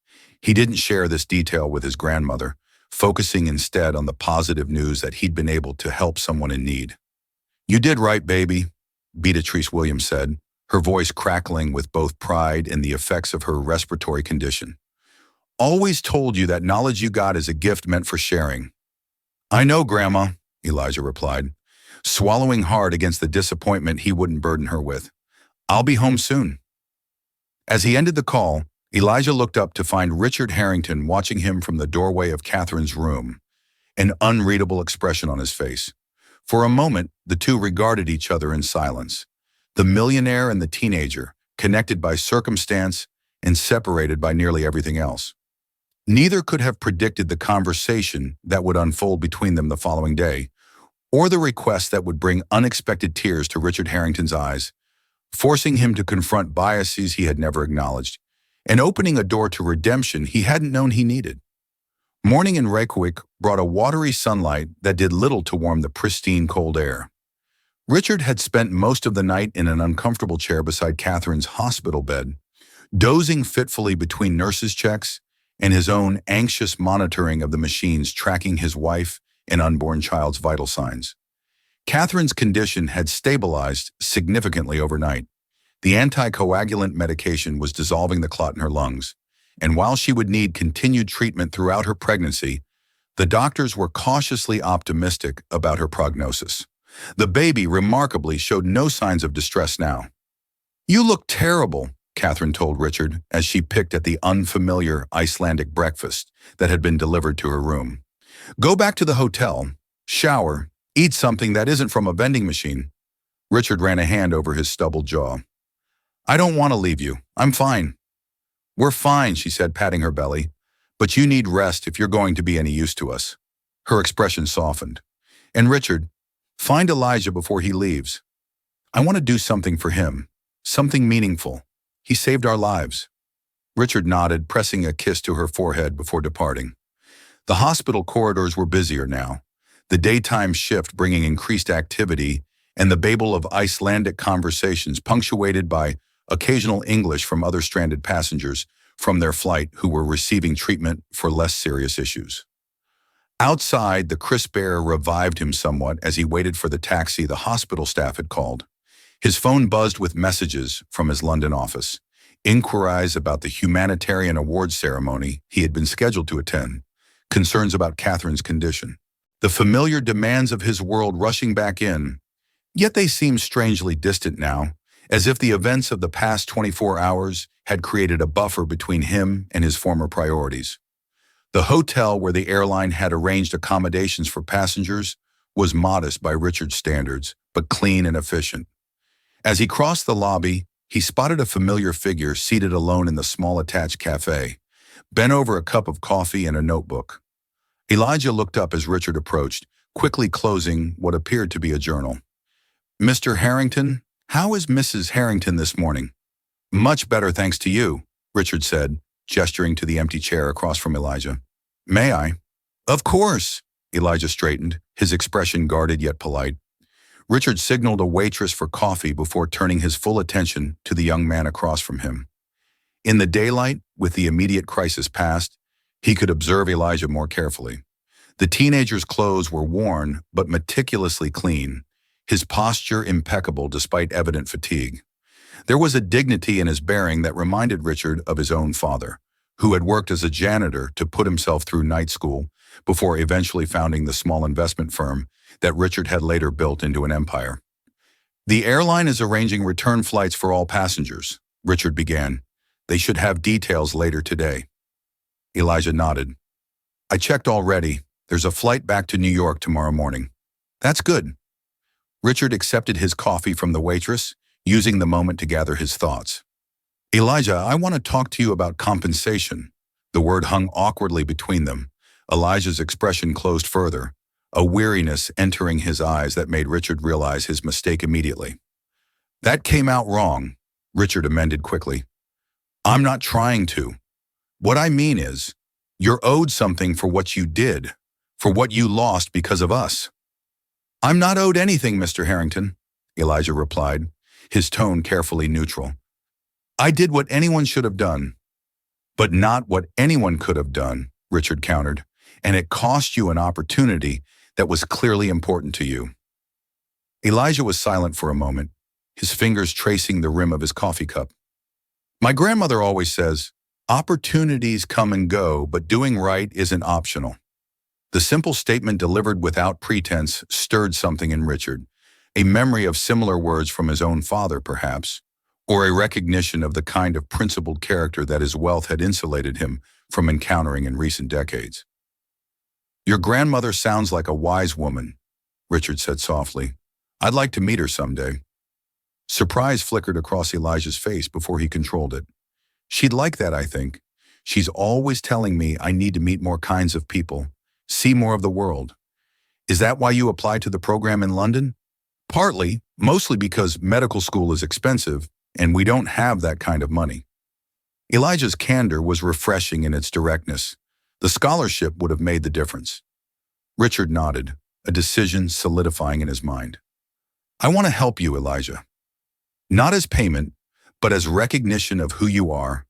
He didn't share this detail with his grandmother, focusing instead on the positive news that he'd been able to help someone in need. "You did right, baby," Beatrice Williams said, her voice crackling with both pride and the effects of her respiratory condition. "Always told you that knowledge you got is a gift meant for sharing." "I know, Grandma," Elijah replied, swallowing hard against the disappointment he wouldn't burden her with. "I'll be home soon." As he ended the call, Elijah looked up to find Richard Harrington watching him from the doorway of Catherine's room, an unreadable expression on his face. For a moment, the two regarded each other in silence. The millionaire and the teenager, connected by circumstance and separated by nearly everything else. Neither could have predicted the conversation that would unfold between them the following day, or the request that would bring unexpected tears to Richard Harrington's eyes, forcing him to confront biases he had never acknowledged, and opening a door to redemption he hadn't known he needed. Morning in Reykjavik brought a watery sunlight that did little to warm the pristine cold air. Richard had spent most of the night in an uncomfortable chair beside Catherine's hospital bed, dozing fitfully between nurses' checks and his own anxious monitoring of the machines tracking his wife and unborn child's vital signs. Catherine's condition had stabilized significantly overnight. The anticoagulant medication was dissolving the clot in her lungs, and while she would need continued treatment throughout her pregnancy, the doctors were cautiously optimistic about her prognosis. The baby, remarkably, showed no signs of distress now. "You look terrible," Catherine told Richard as she picked at the unfamiliar Icelandic breakfast that had been delivered to her room. "Go back to the hotel, shower, eat something that isn't from a vending machine." Richard ran a hand over his stubbled jaw. "I don't want to leave you. I'm fine." "We're fine," she said, patting her belly. "But you need rest if you're going to be any use to us." Her expression softened. "And Richard, find Elijah before he leaves. I want to do something for him, something meaningful. He saved our lives." Richard nodded, pressing a kiss to her forehead before departing. The hospital corridors were busier now, the daytime shift bringing increased activity and the babel of Icelandic conversations punctuated by occasional English from other stranded passengers from their flight who were receiving treatment for less serious issues. Outside, the crisp air revived him somewhat as he waited for the taxi the hospital staff had called. His phone buzzed with messages from his London office, inquiries about the humanitarian awards ceremony he had been scheduled to attend, concerns about Catherine's condition, the familiar demands of his world rushing back in, yet they seemed strangely distant now, as if the events of the past 24 hours had created a buffer between him and his former priorities. The hotel where the airline had arranged accommodations for passengers was modest by Richard's standards, but clean and efficient. As he crossed the lobby, he spotted a familiar figure seated alone in the small attached cafe, bent over a cup of coffee and a notebook. Elijah looked up as Richard approached, quickly closing what appeared to be a journal. "Mr. Harrington, how is Mrs. Harrington this morning?" "Much better, thanks to you," Richard said, gesturing to the empty chair across from Elijah. "May I?" "Of course." Elijah straightened, his expression guarded yet polite. Richard signaled a waitress for coffee before turning his full attention to the young man across from him. In the daylight, with the immediate crisis past, he could observe Elijah more carefully. The teenager's clothes were worn but meticulously clean, his posture impeccable despite evident fatigue. There was a dignity in his bearing that reminded Richard of his own father, who had worked as a janitor to put himself through night school before eventually founding the small investment firm that Richard had later built into an empire. "The airline is arranging return flights for all passengers," Richard began. "They should have details later today." Elijah nodded. "I checked already. There's a flight back to New York tomorrow morning." "That's good." Richard accepted his coffee from the waitress, using the moment to gather his thoughts. "Elijah, I want to talk to you about compensation." The word hung awkwardly between them. Elijah's expression closed further, a weariness entering his eyes that made Richard realize his mistake immediately. "That came out wrong," Richard amended quickly. "I'm not trying to. What I mean is, you're owed something for what you did, for what you lost because of us." "I'm not owed anything, Mr. Harrington," Elijah replied, his tone carefully neutral. "I did what anyone should have done." "But not what anyone could have done," Richard countered, "and it cost you an opportunity that was clearly important to you." Elijah was silent for a moment, his fingers tracing the rim of his coffee cup. "My grandmother always says, opportunities come and go, but doing right isn't optional." The simple statement delivered without pretense stirred something in Richard, a memory of similar words from his own father, perhaps, or a recognition of the kind of principled character that his wealth had insulated him from encountering in recent decades. "Your grandmother sounds like a wise woman," Richard said softly. "I'd like to meet her someday." Surprise flickered across Elijah's face before he controlled it. "She'd like that, I think. She's always telling me I need to meet more kinds of people, see more of the world." "Is that why you applied to the program in London?" "Partly, mostly because medical school is expensive, and we don't have that kind of money." Elijah's candor was refreshing in its directness. The scholarship would have made the difference. Richard nodded, a decision solidifying in his mind. "I want to help you, Elijah. Not as payment, but as recognition of who you are,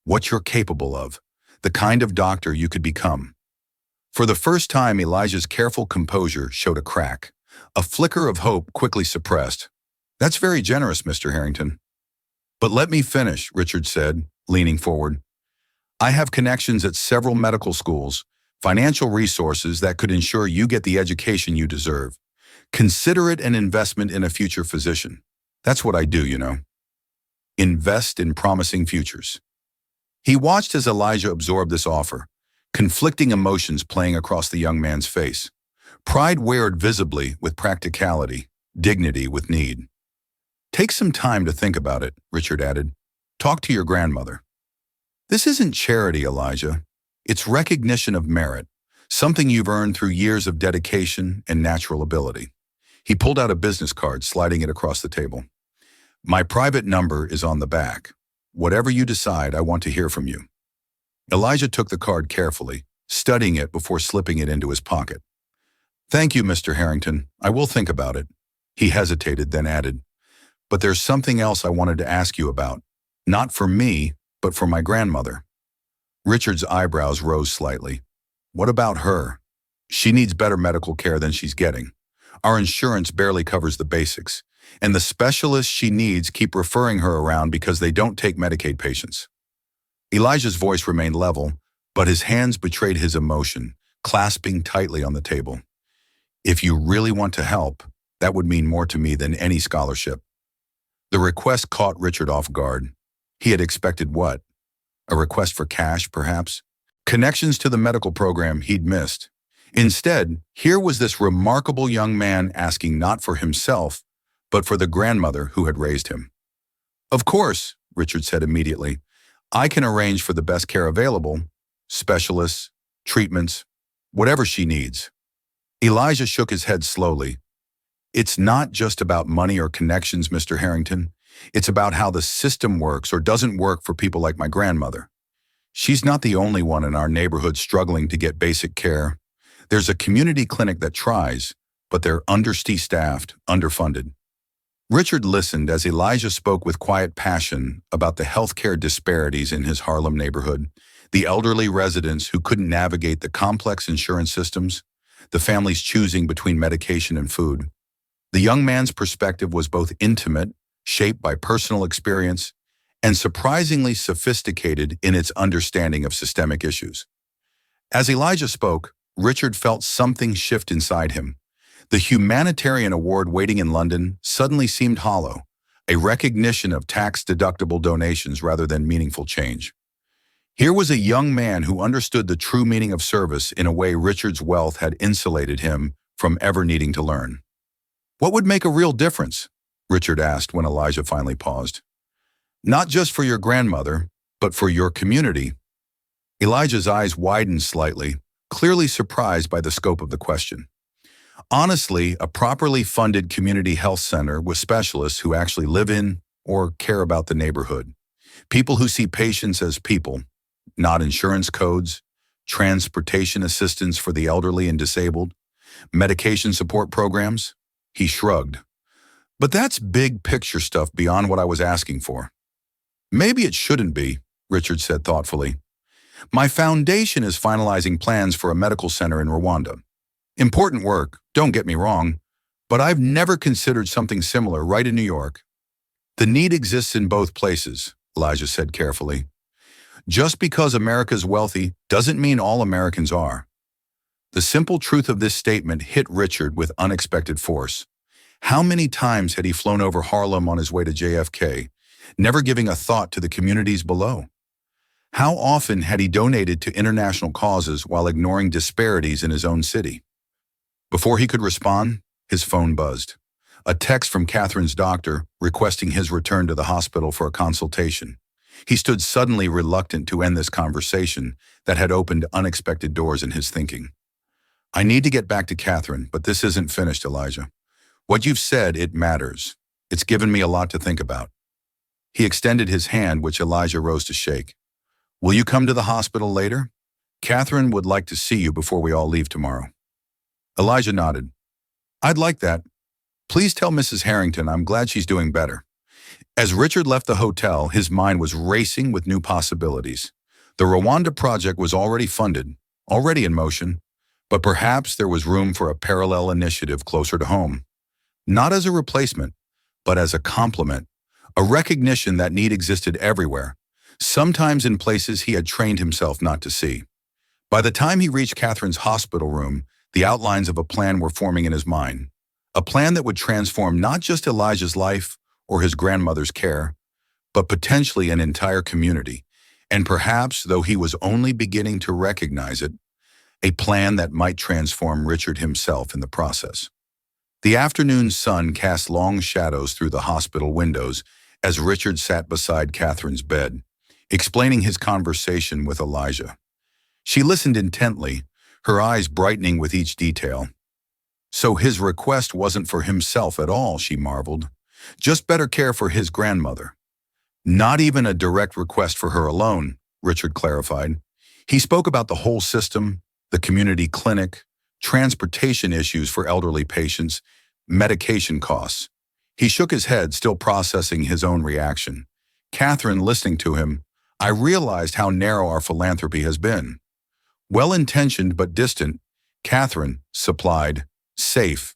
what you're capable of, the kind of doctor you could become." For the first time, Elijah's careful composure showed a crack, a flicker of hope quickly suppressed. "That's very generous, Mr. Harrington." "But let me finish," Richard said, leaning forward. "I have connections at several medical schools, financial resources that could ensure you get the education you deserve. Consider it an investment in a future physician. That's what I do, you know. Invest in promising futures." He watched as Elijah absorbed this offer, conflicting emotions playing across the young man's face. Pride weared visibly with practicality, dignity with need. "Take some time to think about it," Richard added. "Talk to your grandmother." "This isn't charity, Elijah. It's recognition of merit, something you've earned through years of dedication and natural ability." He pulled out a business card, sliding it across the table. "My private number is on the back. Whatever you decide, I want to hear from you." Elijah took the card carefully, studying it before slipping it into his pocket. "Thank you, Mr. Harrington. I will think about it." He hesitated, then added, But there's something else I wanted to ask you about. Not for me, but for my grandmother. Richard's eyebrows rose slightly. What about her? She needs better medical care than she's getting. Our insurance barely covers the basics, and the specialists she needs keep referring her around because they don't take Medicaid patients. Elijah's voice remained level, but his hands betrayed his emotion, clasping tightly on the table. If you really want to help, that would mean more to me than any scholarship. The request caught Richard off guard. He had expected what? A request for cash, perhaps? Connections to the medical program he'd missed. Instead, here was this remarkable young man asking not for himself, but for the grandmother who had raised him. Of course, Richard said immediately. I can arrange for the best care available, specialists, treatments, whatever she needs. Elijah shook his head slowly. It's not just about money or connections, Mr. Harrington. It's about how the system works or doesn't work for people like my grandmother. She's not the only one in our neighborhood struggling to get basic care. There's a community clinic that tries, but they're understaffed, underfunded. Richard listened as Elijah spoke with quiet passion about the healthcare disparities in his Harlem neighborhood, the elderly residents who couldn't navigate the complex insurance systems, the families choosing between medication and food. The young man's perspective was both intimate, shaped by personal experience, and surprisingly sophisticated in its understanding of systemic issues. As Elijah spoke, Richard felt something shift inside him. The humanitarian award waiting in London suddenly seemed hollow, a recognition of tax-deductible donations rather than meaningful change. Here was a young man who understood the true meaning of service in a way Richard's wealth had insulated him from ever needing to learn. What would make a real difference? Richard asked when Elijah finally paused. Not just for your grandmother, but for your community. Elijah's eyes widened slightly, clearly surprised by the scope of the question. Honestly, a properly funded community health center with specialists who actually live in or care about the neighborhood. People who see patients as people, not insurance codes, transportation assistance for the elderly and disabled, medication support programs. He shrugged. But that's big picture stuff beyond what I was asking for. Maybe it shouldn't be, Richard said thoughtfully. My foundation is finalizing plans for a medical center in Rwanda. Important work, don't get me wrong, but I've never considered something similar right in New York. The need exists in both places, Elijah said carefully. Just because America's wealthy doesn't mean all Americans are. The simple truth of this statement hit Richard with unexpected force. How many times had he flown over Harlem on his way to JFK, never giving a thought to the communities below? How often had he donated to international causes while ignoring disparities in his own city? Before he could respond, his phone buzzed. A text from Catherine's doctor requesting his return to the hospital for a consultation. He stood suddenly reluctant to end this conversation that had opened unexpected doors in his thinking. I need to get back to Catherine, but this isn't finished, Elijah. What you've said, it matters. It's given me a lot to think about. He extended his hand, which Elijah rose to shake. Will you come to the hospital later? Catherine would like to see you before we all leave tomorrow. Elijah nodded. I'd like that. Please tell Mrs. Harrington I'm glad she's doing better. As Richard left the hotel, his mind was racing with new possibilities. The Rwanda project was already funded, already in motion, but perhaps there was room for a parallel initiative closer to home. Not as a replacement, but as a complement, a recognition that need existed everywhere, sometimes in places he had trained himself not to see. By the time he reached Catherine's hospital room, the outlines of a plan were forming in his mind, a plan that would transform not just Elijah's life or his grandmother's care, but potentially an entire community, and perhaps, though he was only beginning to recognize it, a plan that might transform Richard himself in the process. The afternoon sun cast long shadows through the hospital windows as Richard sat beside Catherine's bed, explaining his conversation with Elijah. She listened intently, her eyes brightening with each detail. So his request wasn't for himself at all, she marveled. Just better care for his grandmother. Not even a direct request for her alone, Richard clarified. He spoke about the whole system, the community clinic, transportation issues for elderly patients, medication costs. He shook his head, still processing his own reaction. Catherine, listening to him, I realized how narrow our philanthropy has been. Well-intentioned but distant, Catherine supplied, safe.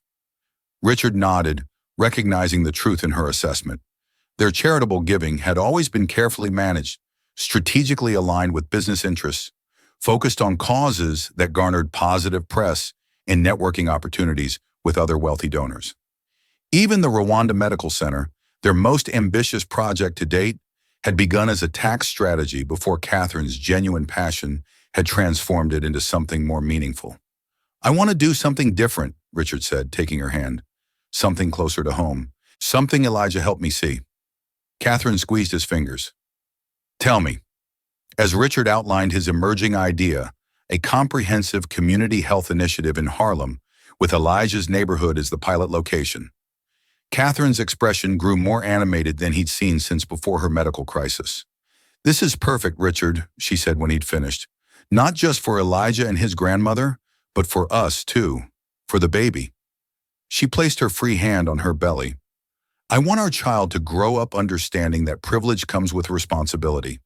Richard nodded, recognizing the truth in her assessment. Their charitable giving had always been carefully managed, strategically aligned with business interests, focused on causes that garnered positive press and networking opportunities with other wealthy donors. Even the Rwanda Medical Center, their most ambitious project to date, had begun as a tax strategy before Catherine's genuine passion had transformed it into something more meaningful. I want to do something different, Richard said, taking her hand. Something closer to home. Something Elijah helped me see. Catherine squeezed his fingers. Tell me. As Richard outlined his emerging idea, a comprehensive community health initiative in Harlem, with Elijah's neighborhood as the pilot location. Catherine's expression grew more animated than he'd seen since before her medical crisis. This is perfect, Richard, she said when he'd finished. Not just for Elijah and his grandmother, but for us, too. For the baby. She placed her free hand on her belly. I want our child to grow up understanding that privilege comes with responsibility.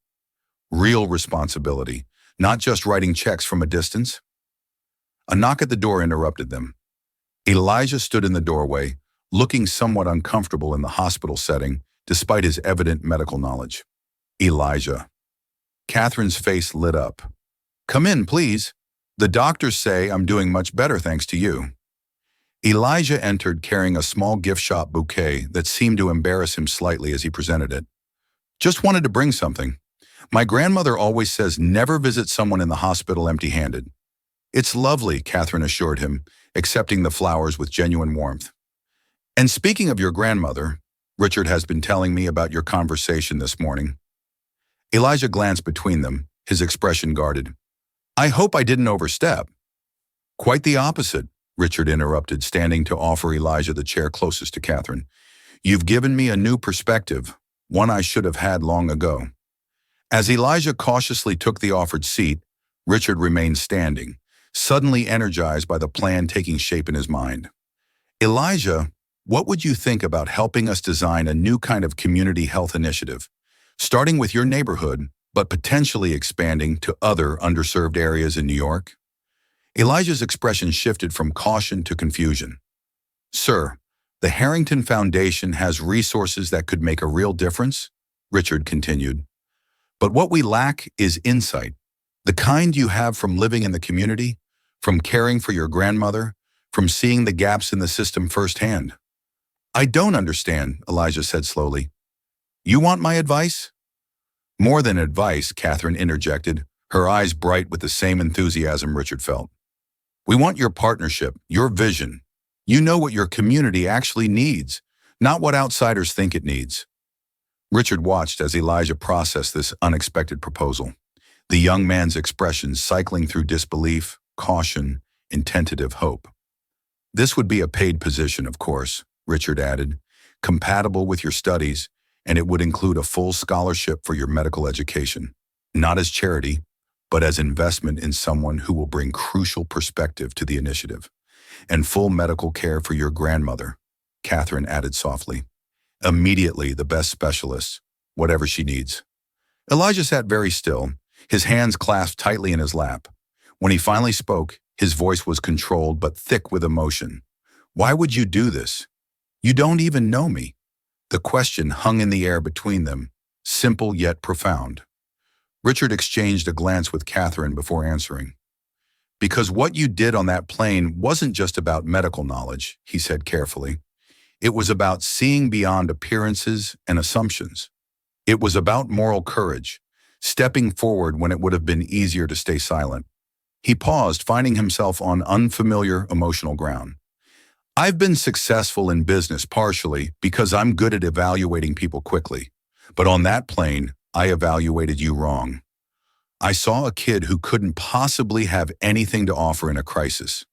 Real responsibility, not just writing checks from a distance. A knock at the door interrupted them. Elijah stood in the doorway, looking somewhat uncomfortable in the hospital setting, despite his evident medical knowledge. Elijah. Catherine's face lit up. Come in, please. The doctors say I'm doing much better thanks to you. Elijah entered carrying a small gift shop bouquet that seemed to embarrass him slightly as he presented it. Just wanted to bring something. My grandmother always says never visit someone in the hospital empty-handed. It's lovely, Catherine assured him, accepting the flowers with genuine warmth. And speaking of your grandmother, Richard has been telling me about your conversation this morning. Elijah glanced between them, his expression guarded. I hope I didn't overstep. Quite the opposite, Richard interrupted, standing to offer Elijah the chair closest to Catherine. You've given me a new perspective, one I should have had long ago. As Elijah cautiously took the offered seat, Richard remained standing, suddenly energized by the plan taking shape in his mind. Elijah, what would you think about helping us design a new kind of community health initiative, starting with your neighborhood, but potentially expanding to other underserved areas in New York? Elijah's expression shifted from caution to confusion. Sir, the Harrington Foundation has resources that could make a real difference, Richard continued. But what we lack is insight, the kind you have from living in the community, from caring for your grandmother, from seeing the gaps in the system firsthand. I don't understand, Elijah said slowly. You want my advice? More than advice, Catherine interjected, her eyes bright with the same enthusiasm Richard felt. We want your partnership, your vision. You know what your community actually needs, not what outsiders think it needs. Richard watched as Elijah processed this unexpected proposal, the young man's expressions cycling through disbelief, caution, and tentative hope. This would be a paid position, of course, Richard added, compatible with your studies, and it would include a full scholarship for your medical education, not as charity, but as investment in someone who will bring crucial perspective to the initiative, and full medical care for your grandmother, Catherine added softly. Immediately the best specialists, whatever she needs. Elijah sat very still, his hands clasped tightly in his lap. When he finally spoke, his voice was controlled but thick with emotion. Why would you do this? You don't even know me. The question hung in the air between them, simple yet profound. Richard exchanged a glance with Catherine before answering. Because what you did on that plane wasn't just about medical knowledge, he said carefully. It was about seeing beyond appearances and assumptions. It was about moral courage, stepping forward when it would have been easier to stay silent. He paused, finding himself on unfamiliar emotional ground. I've been successful in business partially because I'm good at evaluating people quickly. But on that plane, I evaluated you wrong. I saw a kid who couldn't possibly have anything to offer in a crisis.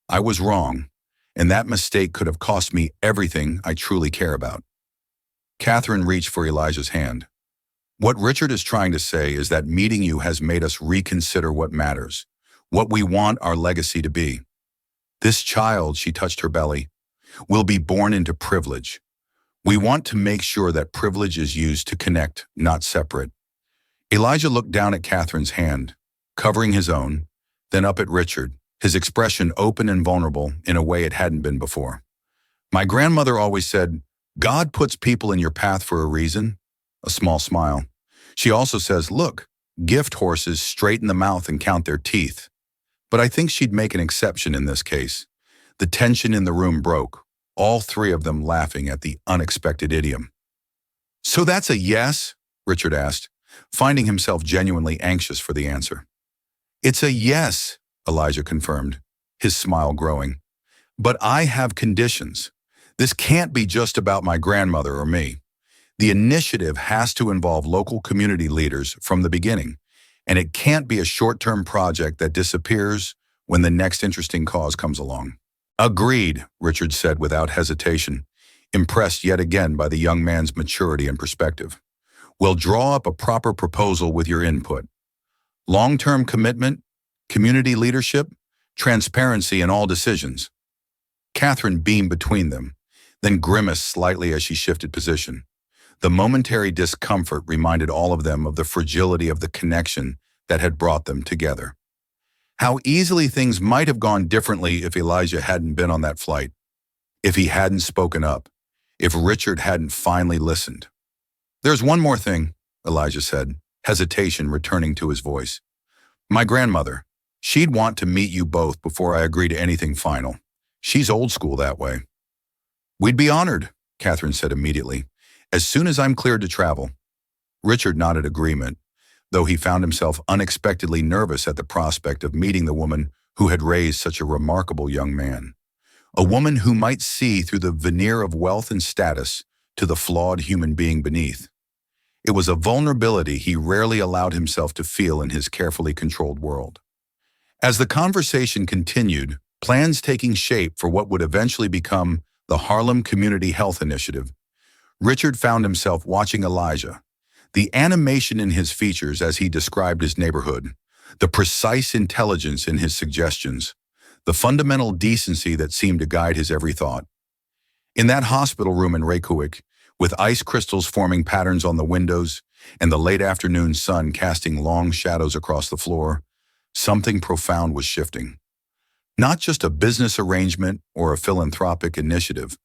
I was wrong, and that mistake could have cost me everything I truly care about. Catherine reached for Elijah's hand. What Richard is trying to say is that meeting you has made us reconsider what matters, what we want our legacy to be. This child, she touched her belly, will be born into privilege, We want to make sure that privilege is used to connect, not separate. Elijah looked down at Catherine's hand, covering his own, then up at Richard, his expression open and vulnerable in a way it hadn't been before. My grandmother always said, God puts people in your path for a reason. A small smile. She also says, look, gift horses straighten the mouth and count their teeth. But I think she'd make an exception in this case. The tension in the room broke, all three of them laughing at the unexpected idiom. So that's a yes? Richard asked, finding himself genuinely anxious for the answer. It's a yes, Elijah confirmed, his smile growing. But I have conditions. This can't be just about my grandmother or me. The initiative has to involve local community leaders from the beginning, and it can't be a short-term project that disappears when the next interesting cause comes along. Agreed, Richard said without hesitation, impressed yet again by the young man's maturity and perspective. We'll draw up a proper proposal with your input. Long-term commitment, community leadership, transparency in all decisions. Catherine beamed between them, then grimaced slightly as she shifted position. The momentary discomfort reminded all of them of the fragility of the connection that had brought them together. How easily things might have gone differently if Elijah hadn't been on that flight, if he hadn't spoken up, if Richard hadn't finally listened. There's one more thing, Elijah said, hesitation returning to his voice. My grandmother, she'd want to meet you both before I agree to anything final. She's old school that way. We'd be honored, Catherine said immediately, as soon as I'm cleared to travel. Richard nodded agreement, though he found himself unexpectedly nervous at the prospect of meeting the woman who had raised such a remarkable young man. A woman who might see through the veneer of wealth and status to the flawed human being beneath. It was a vulnerability he rarely allowed himself to feel in his carefully controlled world. As the conversation continued, plans taking shape for what would eventually become the Harlem Community Health Initiative, Richard found himself watching Elijah, the animation in his features as he described his neighborhood, the precise intelligence in his suggestions, the fundamental decency that seemed to guide his every thought. In that hospital room in Reykjavik, with ice crystals forming patterns on the windows and the late afternoon sun casting long shadows across the floor, something profound was shifting. Not just a business arrangement or a philanthropic initiative,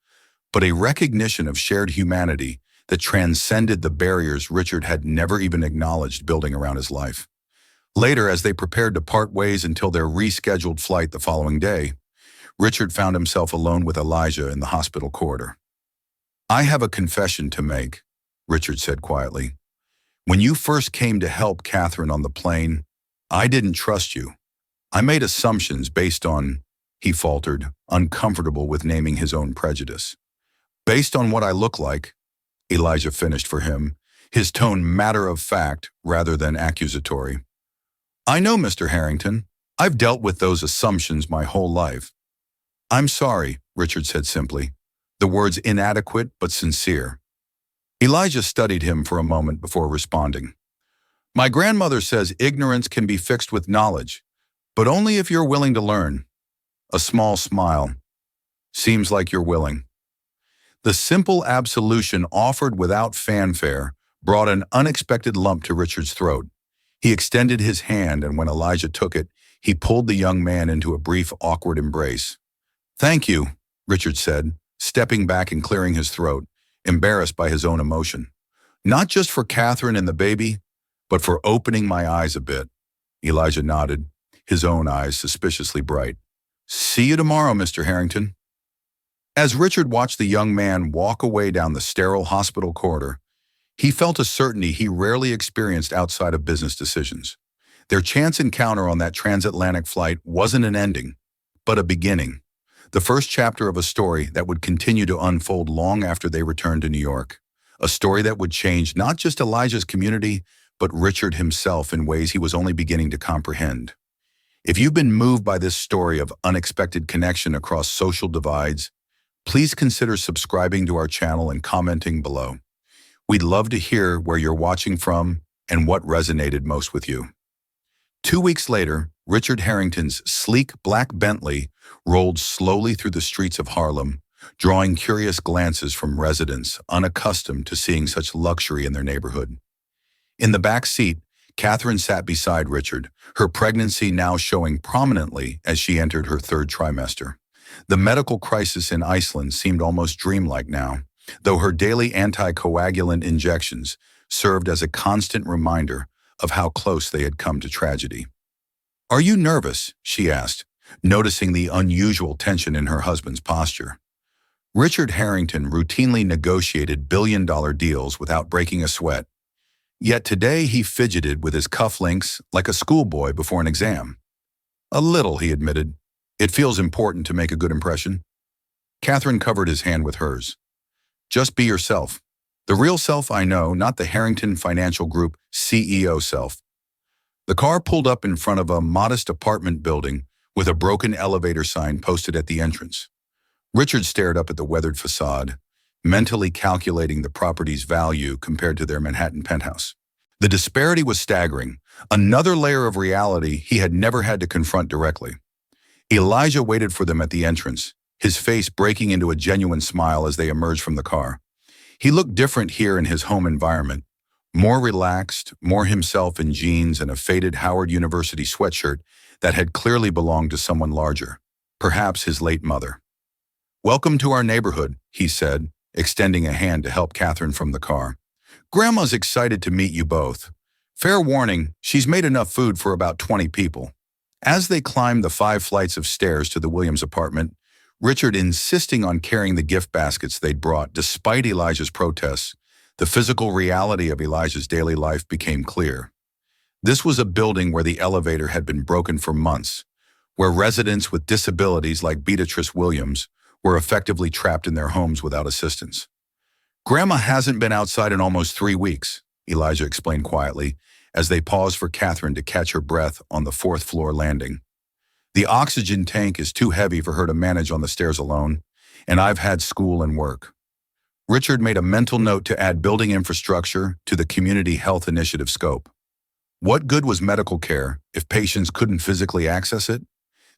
but a recognition of shared humanity that transcended the barriers Richard had never even acknowledged building around his life. Later, as they prepared to part ways until their rescheduled flight the following day, Richard found himself alone with Elijah in the hospital corridor. I have a confession to make, Richard said quietly. When you first came to help Catherine on the plane, I didn't trust you. I made assumptions based on, he faltered, uncomfortable with naming his own prejudice. Based on what I look like, Elijah finished for him, his tone matter-of-fact rather than accusatory. I know, Mr. Harrington. I've dealt with those assumptions my whole life. I'm sorry, Richard said simply, the words inadequate but sincere. Elijah studied him for a moment before responding. My grandmother says ignorance can be fixed with knowledge, but only if you're willing to learn. A small smile. Seems like you're willing. The simple absolution offered without fanfare brought an unexpected lump to Richard's throat. He extended his hand, and when Elijah took it, he pulled the young man into a brief, awkward embrace. Thank you, Richard said, stepping back and clearing his throat, embarrassed by his own emotion. Not just for Catherine and the baby, but for opening my eyes a bit. Elijah nodded, his own eyes suspiciously bright. See you tomorrow, Mr. Harrington. As Richard watched the young man walk away down the sterile hospital corridor, he felt a certainty he rarely experienced outside of business decisions. Their chance encounter on that transatlantic flight wasn't an ending, but a beginning. The first chapter of a story that would continue to unfold long after they returned to New York. A story that would change not just Elijah's community, but Richard himself in ways he was only beginning to comprehend. If you've been moved by this story of unexpected connection across social divides, please consider subscribing to our channel and commenting below. We'd love to hear where you're watching from and what resonated most with you. 2 weeks later, Richard Harrington's sleek black Bentley rolled slowly through the streets of Harlem, drawing curious glances from residents unaccustomed to seeing such luxury in their neighborhood. In the back seat, Catherine sat beside Richard, her pregnancy now showing prominently as she entered her third trimester. The medical crisis in Iceland seemed almost dreamlike now, though her daily anticoagulant injections served as a constant reminder of how close they had come to tragedy. "Are you nervous?" she asked, noticing the unusual tension in her husband's posture. Richard Harrington routinely negotiated billion-dollar deals without breaking a sweat. Yet today he fidgeted with his cufflinks like a schoolboy before an exam. "A little," he admitted. "It feels important to make a good impression." Catherine covered his hand with hers. "Just be yourself. The real self I know, not the Harrington Financial Group CEO self." The car pulled up in front of a modest apartment building with a broken elevator sign posted at the entrance. Richard stared up at the weathered facade, mentally calculating the property's value compared to their Manhattan penthouse. The disparity was staggering, another layer of reality he had never had to confront directly. Elijah waited for them at the entrance, his face breaking into a genuine smile as they emerged from the car. He looked different here in his home environment, more relaxed, more himself in jeans and a faded Howard University sweatshirt that had clearly belonged to someone larger, perhaps his late mother. "Welcome to our neighborhood," he said, extending a hand to help Catherine from the car. "Grandma's excited to meet you both. Fair warning, she's made enough food for about 20 people." As they climbed the 5 flights of stairs to the Williams apartment, Richard insisting on carrying the gift baskets they'd brought despite Elijah's protests, the physical reality of Elijah's daily life became clear. This was a building where the elevator had been broken for months, where residents with disabilities like Beatrice Williams were effectively trapped in their homes without assistance. "Grandma hasn't been outside in almost 3 weeks, Elijah explained quietly, as they paused for Catherine to catch her breath on the 4th-floor landing. "The oxygen tank is too heavy for her to manage on the stairs alone, and I've had school and work." Richard made a mental note to add building infrastructure to the Community Health Initiative scope. What good was medical care if patients couldn't physically access it?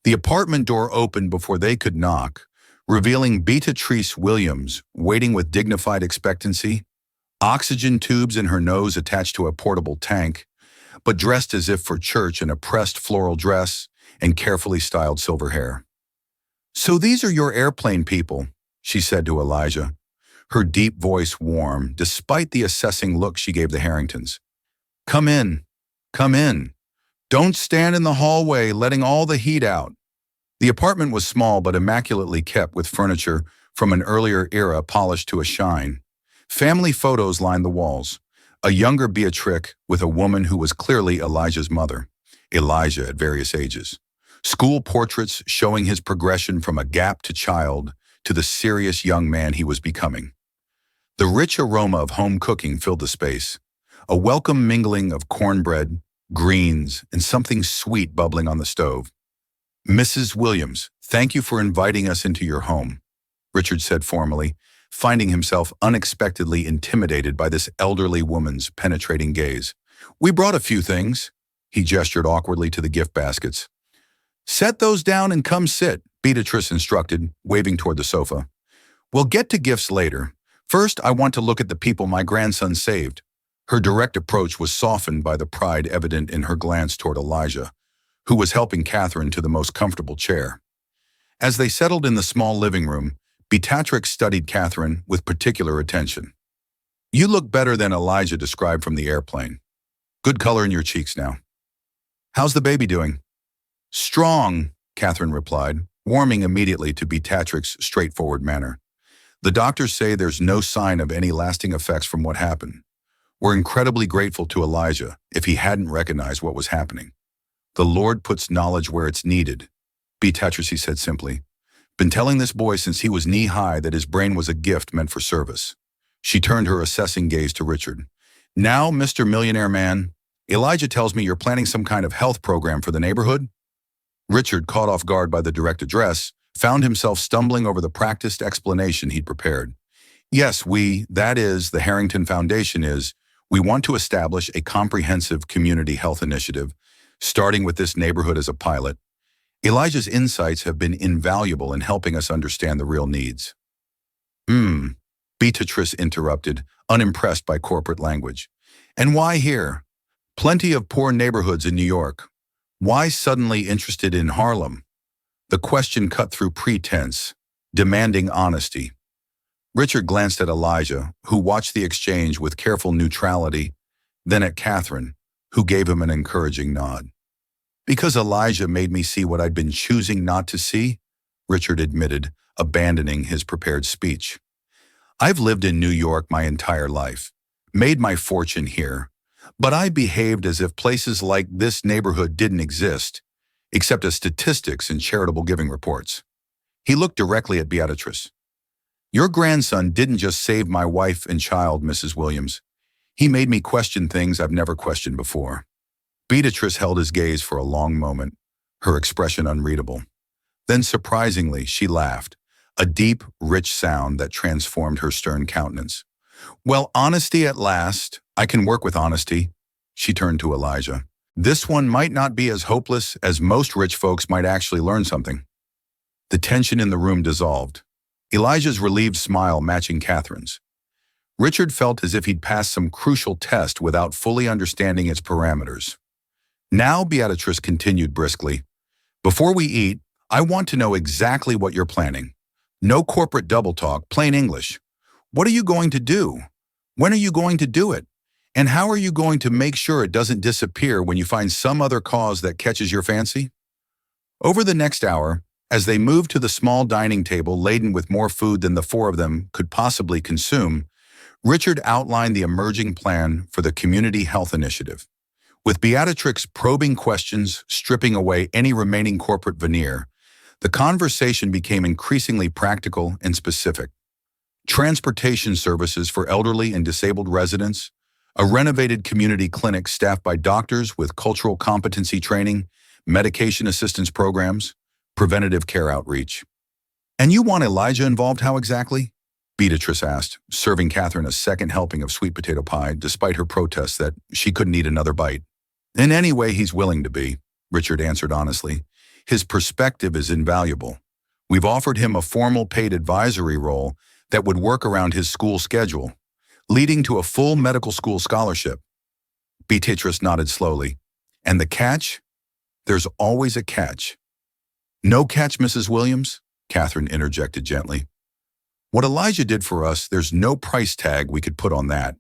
The apartment door opened before they could knock, revealing Beatrice Williams waiting with dignified expectancy, oxygen tubes in her nose attached to a portable tank, but dressed as if for church in a pressed floral dress and carefully styled silver hair. "So these are your airplane people," she said to Elijah, her deep voice warm despite the assessing look she gave the Harringtons. Come in. Come in. Don't stand in the hallway letting all the heat out." The apartment was small but immaculately kept with furniture from an earlier era polished to a shine. Family photos lined the walls. A younger Beatrix with a woman who was clearly Elijah's mother, Elijah at various ages. School portraits showing his progression from a gap to child to the serious young man he was becoming. The rich aroma of home cooking filled the space, a welcome mingling of cornbread, greens, and something sweet bubbling on the stove. "Mrs. Williams, thank you for inviting us into your home," Richard said formally, finding himself unexpectedly intimidated by this elderly woman's penetrating gaze. "We brought a few things," he gestured awkwardly to the gift baskets. "Set those down and come sit," Beatrice instructed, waving toward the sofa. "We'll get to gifts later. First, I want to look at the people my grandson saved." Her direct approach was softened by the pride evident in her glance toward Elijah, who was helping Catherine to the most comfortable chair. As they settled in the small living room, Beatrix studied Catherine with particular attention. "You look better than Elijah described from the airplane. Good color in your cheeks now. How's the baby doing?" "Strong," Catherine replied, warming immediately to Beatrix's straightforward manner. "The doctors say there's no sign of any lasting effects from what happened. We're incredibly grateful to Elijah if he hadn't recognized what was happening. The Lord puts knowledge where it's needed," Beatrice said simply. "Been telling this boy since he was knee-high that his brain was a gift meant for service." She turned her assessing gaze to Richard. "Now, Mr. Millionaire Man, Elijah tells me you're planning some kind of health program for the neighborhood?" Richard, caught off guard by the direct address, found himself stumbling over the practiced explanation he'd prepared. "Yes, that is, the Harrington Foundation we want to establish a comprehensive community health initiative, starting with this neighborhood as a pilot. Elijah's insights have been invaluable in helping us understand the real needs." Hmm, Beatrice interrupted, unimpressed by corporate language. And why here? Plenty of poor neighborhoods in New York. Why suddenly interested in Harlem? The question cut through pretense, demanding honesty. Richard glanced at Elijah, who watched the exchange with careful neutrality, then at Catherine, who gave him an encouraging nod. Because Elijah made me see what I'd been choosing not to see, Richard admitted, abandoning his prepared speech. I've lived in New York my entire life, made my fortune here, but I behaved as if places like this neighborhood didn't exist, except as statistics and charitable giving reports. He looked directly at Beatrice. Your grandson didn't just save my wife and child, Mrs. Williams. He made me question things I've never questioned before. Beatrice held his gaze for a long moment, her expression unreadable. Then, surprisingly, she laughed, a deep, rich sound that transformed her stern countenance. Well, honesty at last. I can work with honesty. She turned to Elijah. This one might not be as hopeless as most rich folks might actually learn something. The tension in the room dissolved, Elijah's relieved smile matching Catherine's. Richard felt as if he'd passed some crucial test without fully understanding its parameters. Now, Beatrice continued briskly, before we eat, I want to know exactly what you're planning. No corporate double talk, plain English. What are you going to do? When are you going to do it? And how are you going to make sure it doesn't disappear when you find some other cause that catches your fancy? Over the next hour, as they moved to the small dining table laden with more food than the four of them could possibly consume, Richard outlined the emerging plan for the Community Health Initiative. With Beatrix probing questions, stripping away any remaining corporate veneer, the conversation became increasingly practical and specific. Transportation services for elderly and disabled residents, a renovated community clinic staffed by doctors with cultural competency training, medication assistance programs, preventative care outreach. And you want Elijah involved how exactly? Beatrice asked, serving Catherine a second helping of sweet potato pie despite her protests that she couldn't eat another bite. In any way he's willing to be, Richard answered honestly. His perspective is invaluable. We've offered him a formal paid advisory role that would work around his school schedule, leading to a full medical school scholarship. Beatrice nodded slowly. And the catch? There's always a catch. No catch, Mrs. Williams? Catherine interjected gently. What Elijah did for us, there's no price tag we could put on that.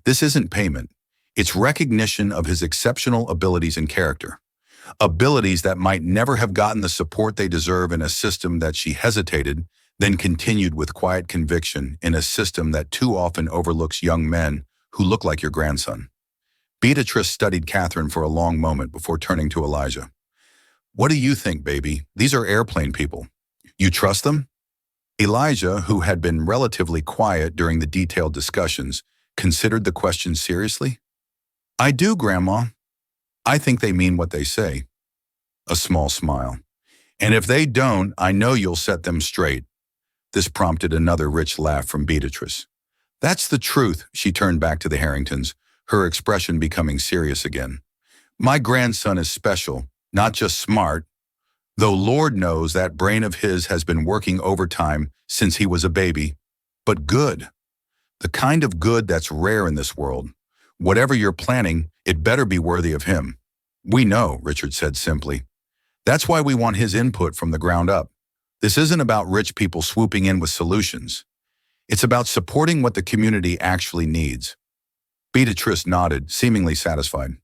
This isn't payment. It's recognition of his exceptional abilities and character. Abilities that might never have gotten the support they deserve in a system that she hesitated, then continued with quiet conviction in a system that too often overlooks young men who look like your grandson. Beatrice studied Catherine for a long moment before turning to Elijah. What do you think, baby? These are airplane people. You trust them? Elijah, who had been relatively quiet during the detailed discussions, considered the question seriously. I do, Grandma. I think they mean what they say. A small smile. And if they don't, I know you'll set them straight. This prompted another rich laugh from Beatrice. That's the truth, she turned back to the Harringtons, her expression becoming serious again. My grandson is special, not just smart, though Lord knows that brain of his has been working overtime since he was a baby, but good. The kind of good that's rare in this world. Whatever you're planning, it better be worthy of him. We know, Richard said simply. That's why we want his input from the ground up. This isn't about rich people swooping in with solutions. It's about supporting what the community actually needs. Beatrice nodded, seemingly satisfied.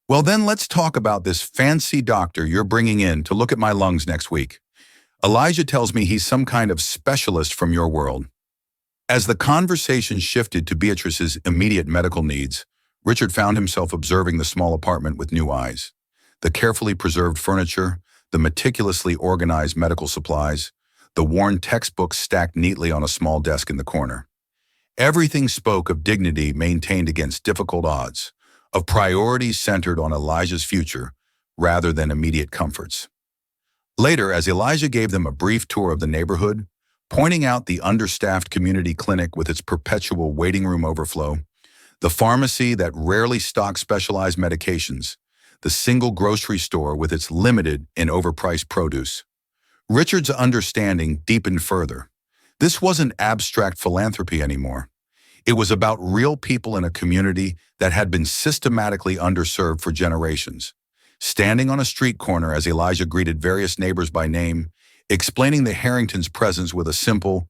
Well, then let's talk about this fancy doctor you're bringing in to look at my lungs next week. Elijah tells me he's some kind of specialist from your world. As the conversation shifted to Beatrice's immediate medical needs, Richard found himself observing the small apartment with new eyes. The carefully preserved furniture, the meticulously organized medical supplies, the worn textbooks stacked neatly on a small desk in the corner. Everything spoke of dignity maintained against difficult odds, of priorities centered on Elijah's future rather than immediate comforts. Later, as Elijah gave them a brief tour of the neighborhood, pointing out the understaffed community clinic with its perpetual waiting room overflow, the pharmacy that rarely stocks specialized medications, the single grocery store with its limited and overpriced produce, Richard's understanding deepened further. This wasn't abstract philanthropy anymore. It was about real people in a community that had been systematically underserved for generations. Standing on a street corner as Elijah greeted various neighbors by name, explaining the Harringtons' presence with a simple,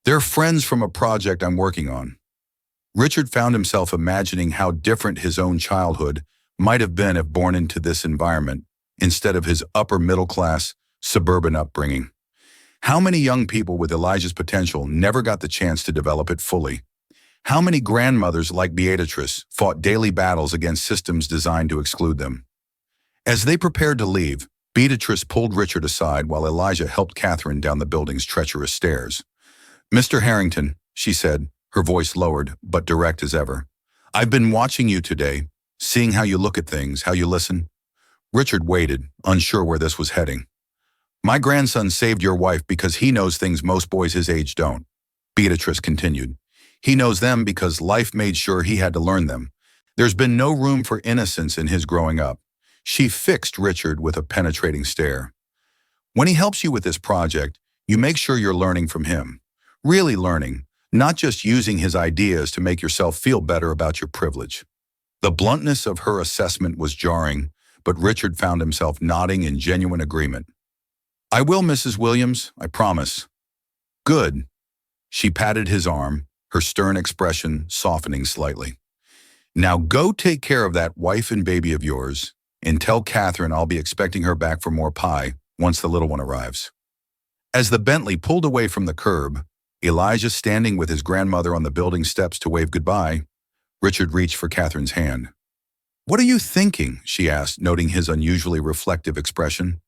"They're friends from a project I'm working on." Richard found himself imagining how different his own childhood might have been if born into this environment instead of his upper-middle-class, suburban upbringing. How many young people with Elijah's potential never got the chance to develop it fully? How many grandmothers like Beatrice fought daily battles against systems designed to exclude them? As they prepared to leave, Beatrice pulled Richard aside while Elijah helped Catherine down the building's treacherous stairs. "Mr. Harrington," she said, her voice lowered but direct as ever, "I've been watching you today, seeing how you look at things, how you listen." Richard waited, unsure where this was heading. "My grandson saved your wife because he knows things most boys his age don't," Beatrice continued. "He knows them because life made sure he had to learn them. There's been no room for innocence in his growing up." She fixed Richard with a penetrating stare. "When he helps you with this project, you make sure you're learning from him. Really learning, not just using his ideas to make yourself feel better about your privilege." The bluntness of her assessment was jarring, but Richard found himself nodding in genuine agreement. "I will, Mrs. Williams, I promise." "Good." She patted his arm, her stern expression softening slightly. "Now go take care of that wife and baby of yours, and tell Catherine I'll be expecting her back for more pie once the little one arrives." As the Bentley pulled away from the curb, Elijah standing with his grandmother on the building steps to wave goodbye, Richard reached for Catherine's hand. "What are you thinking?" she asked, noting his unusually reflective expression.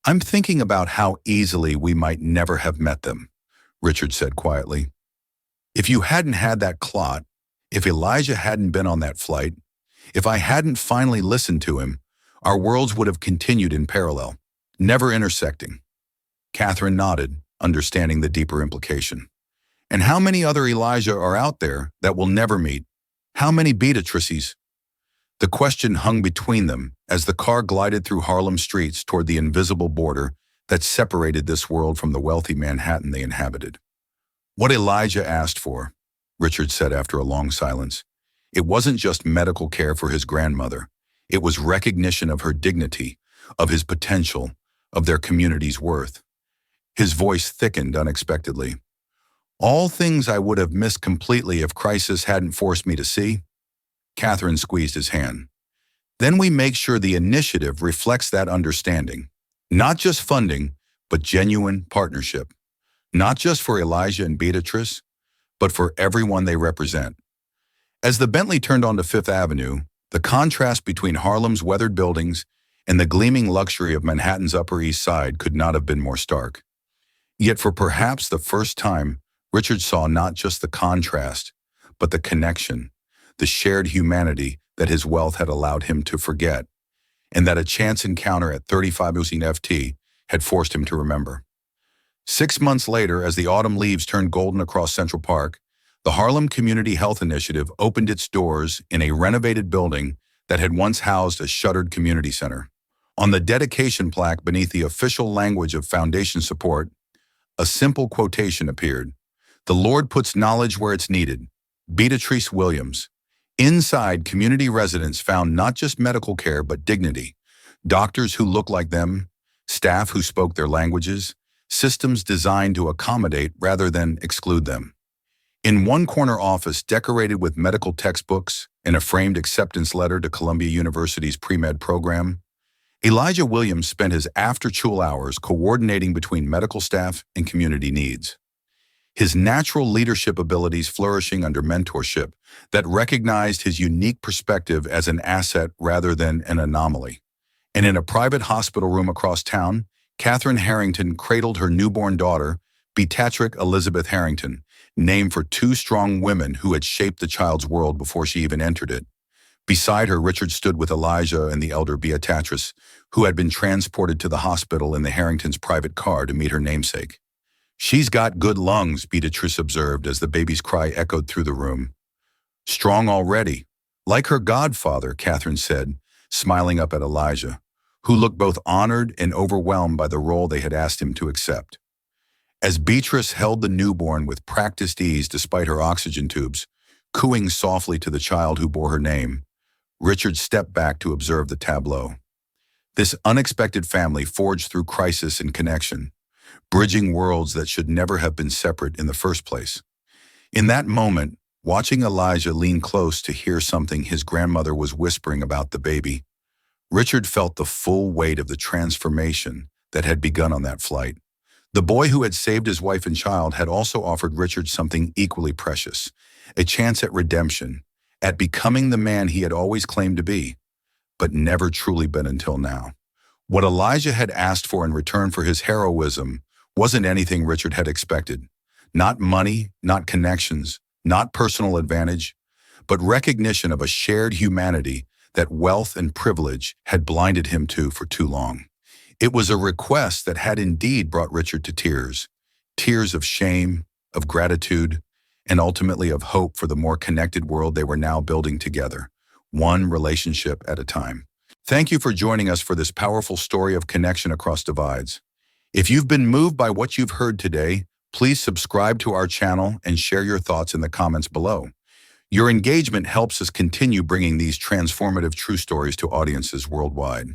"I'm thinking about how easily we might never have met them," Richard said quietly. "If you hadn't had that clot, if Elijah hadn't been on that flight, if I hadn't finally listened to him, our worlds would have continued in parallel, never intersecting." Catherine nodded, understanding the deeper implication. "And how many other Elijah are out there that we'll never meet? How many Beatrices?" The question hung between them as the car glided through Harlem streets toward the invisible border that separated this world from the wealthy Manhattan they inhabited. "What Elijah asked for," Richard said after a long silence, "it wasn't just medical care for his grandmother. It was recognition of her dignity, of his potential, of their community's worth." His voice thickened unexpectedly. "All things I would have missed completely if crisis hadn't forced me to see." Catherine squeezed his hand. "Then we make sure the initiative reflects that understanding. Not just funding, but genuine partnership. Not just for Elijah and Beatrice, but for everyone they represent." As the Bentley turned onto Fifth Avenue, the contrast between Harlem's weathered buildings and the gleaming luxury of Manhattan's Upper East Side could not have been more stark. Yet for perhaps the first time, Richard saw not just the contrast, but the connection, the shared humanity that his wealth had allowed him to forget, and that a chance encounter at 35 using FT had forced him to remember. 6 months later, as the autumn leaves turned golden across Central Park, the Harlem Community Health Initiative opened its doors in a renovated building that had once housed a shuttered community center. On the dedication plaque beneath the official language of foundation support, a simple quotation appeared. "The Lord puts knowledge where it's needed. Beatrice Williams." Inside, community residents found not just medical care but dignity. Doctors who looked like them, staff who spoke their languages, systems designed to accommodate rather than exclude them. In one corner office decorated with medical textbooks and a framed acceptance letter to Columbia University's pre-med program, Elijah Williams spent his after-school hours coordinating between medical staff and community needs. His natural leadership abilities flourishing under mentorship that recognized his unique perspective as an asset rather than an anomaly. And in a private hospital room across town, Catherine Harrington cradled her newborn daughter, Beatrice Elizabeth Harrington, named for two strong women who had shaped the child's world before she even entered it. Beside her, Richard stood with Elijah and the elder Beatrice, who had been transported to the hospital in the Harringtons' private car to meet her namesake. "She's got good lungs," Beatrice observed as the baby's cry echoed through the room. "Strong already. Like her godfather," Catherine said, smiling up at Elijah, who looked both honored and overwhelmed by the role they had asked him to accept. As Beatrice held the newborn with practiced ease despite her oxygen tubes, cooing softly to the child who bore her name, Richard stepped back to observe the tableau. This unexpected family forged through crisis and connection, bridging worlds that should never have been separate in the first place. In that moment, watching Elijah lean close to hear something his grandmother was whispering about the baby, Richard felt the full weight of the transformation that had begun on that flight. The boy who had saved his wife and child had also offered Richard something equally precious, a chance at redemption, at becoming the man he had always claimed to be, but never truly been until now. What Elijah had asked for in return for his heroism wasn't anything Richard had expected. Not money, not connections, not personal advantage, but recognition of a shared humanity that wealth and privilege had blinded him to for too long. It was a request that had indeed brought Richard to tears, tears of shame, of gratitude, and ultimately of hope for the more connected world they were now building together, one relationship at a time. Thank you for joining us for this powerful story of connection across divides. If you've been moved by what you've heard today, please subscribe to our channel and share your thoughts in the comments below. Your engagement helps us continue bringing these transformative true stories to audiences worldwide.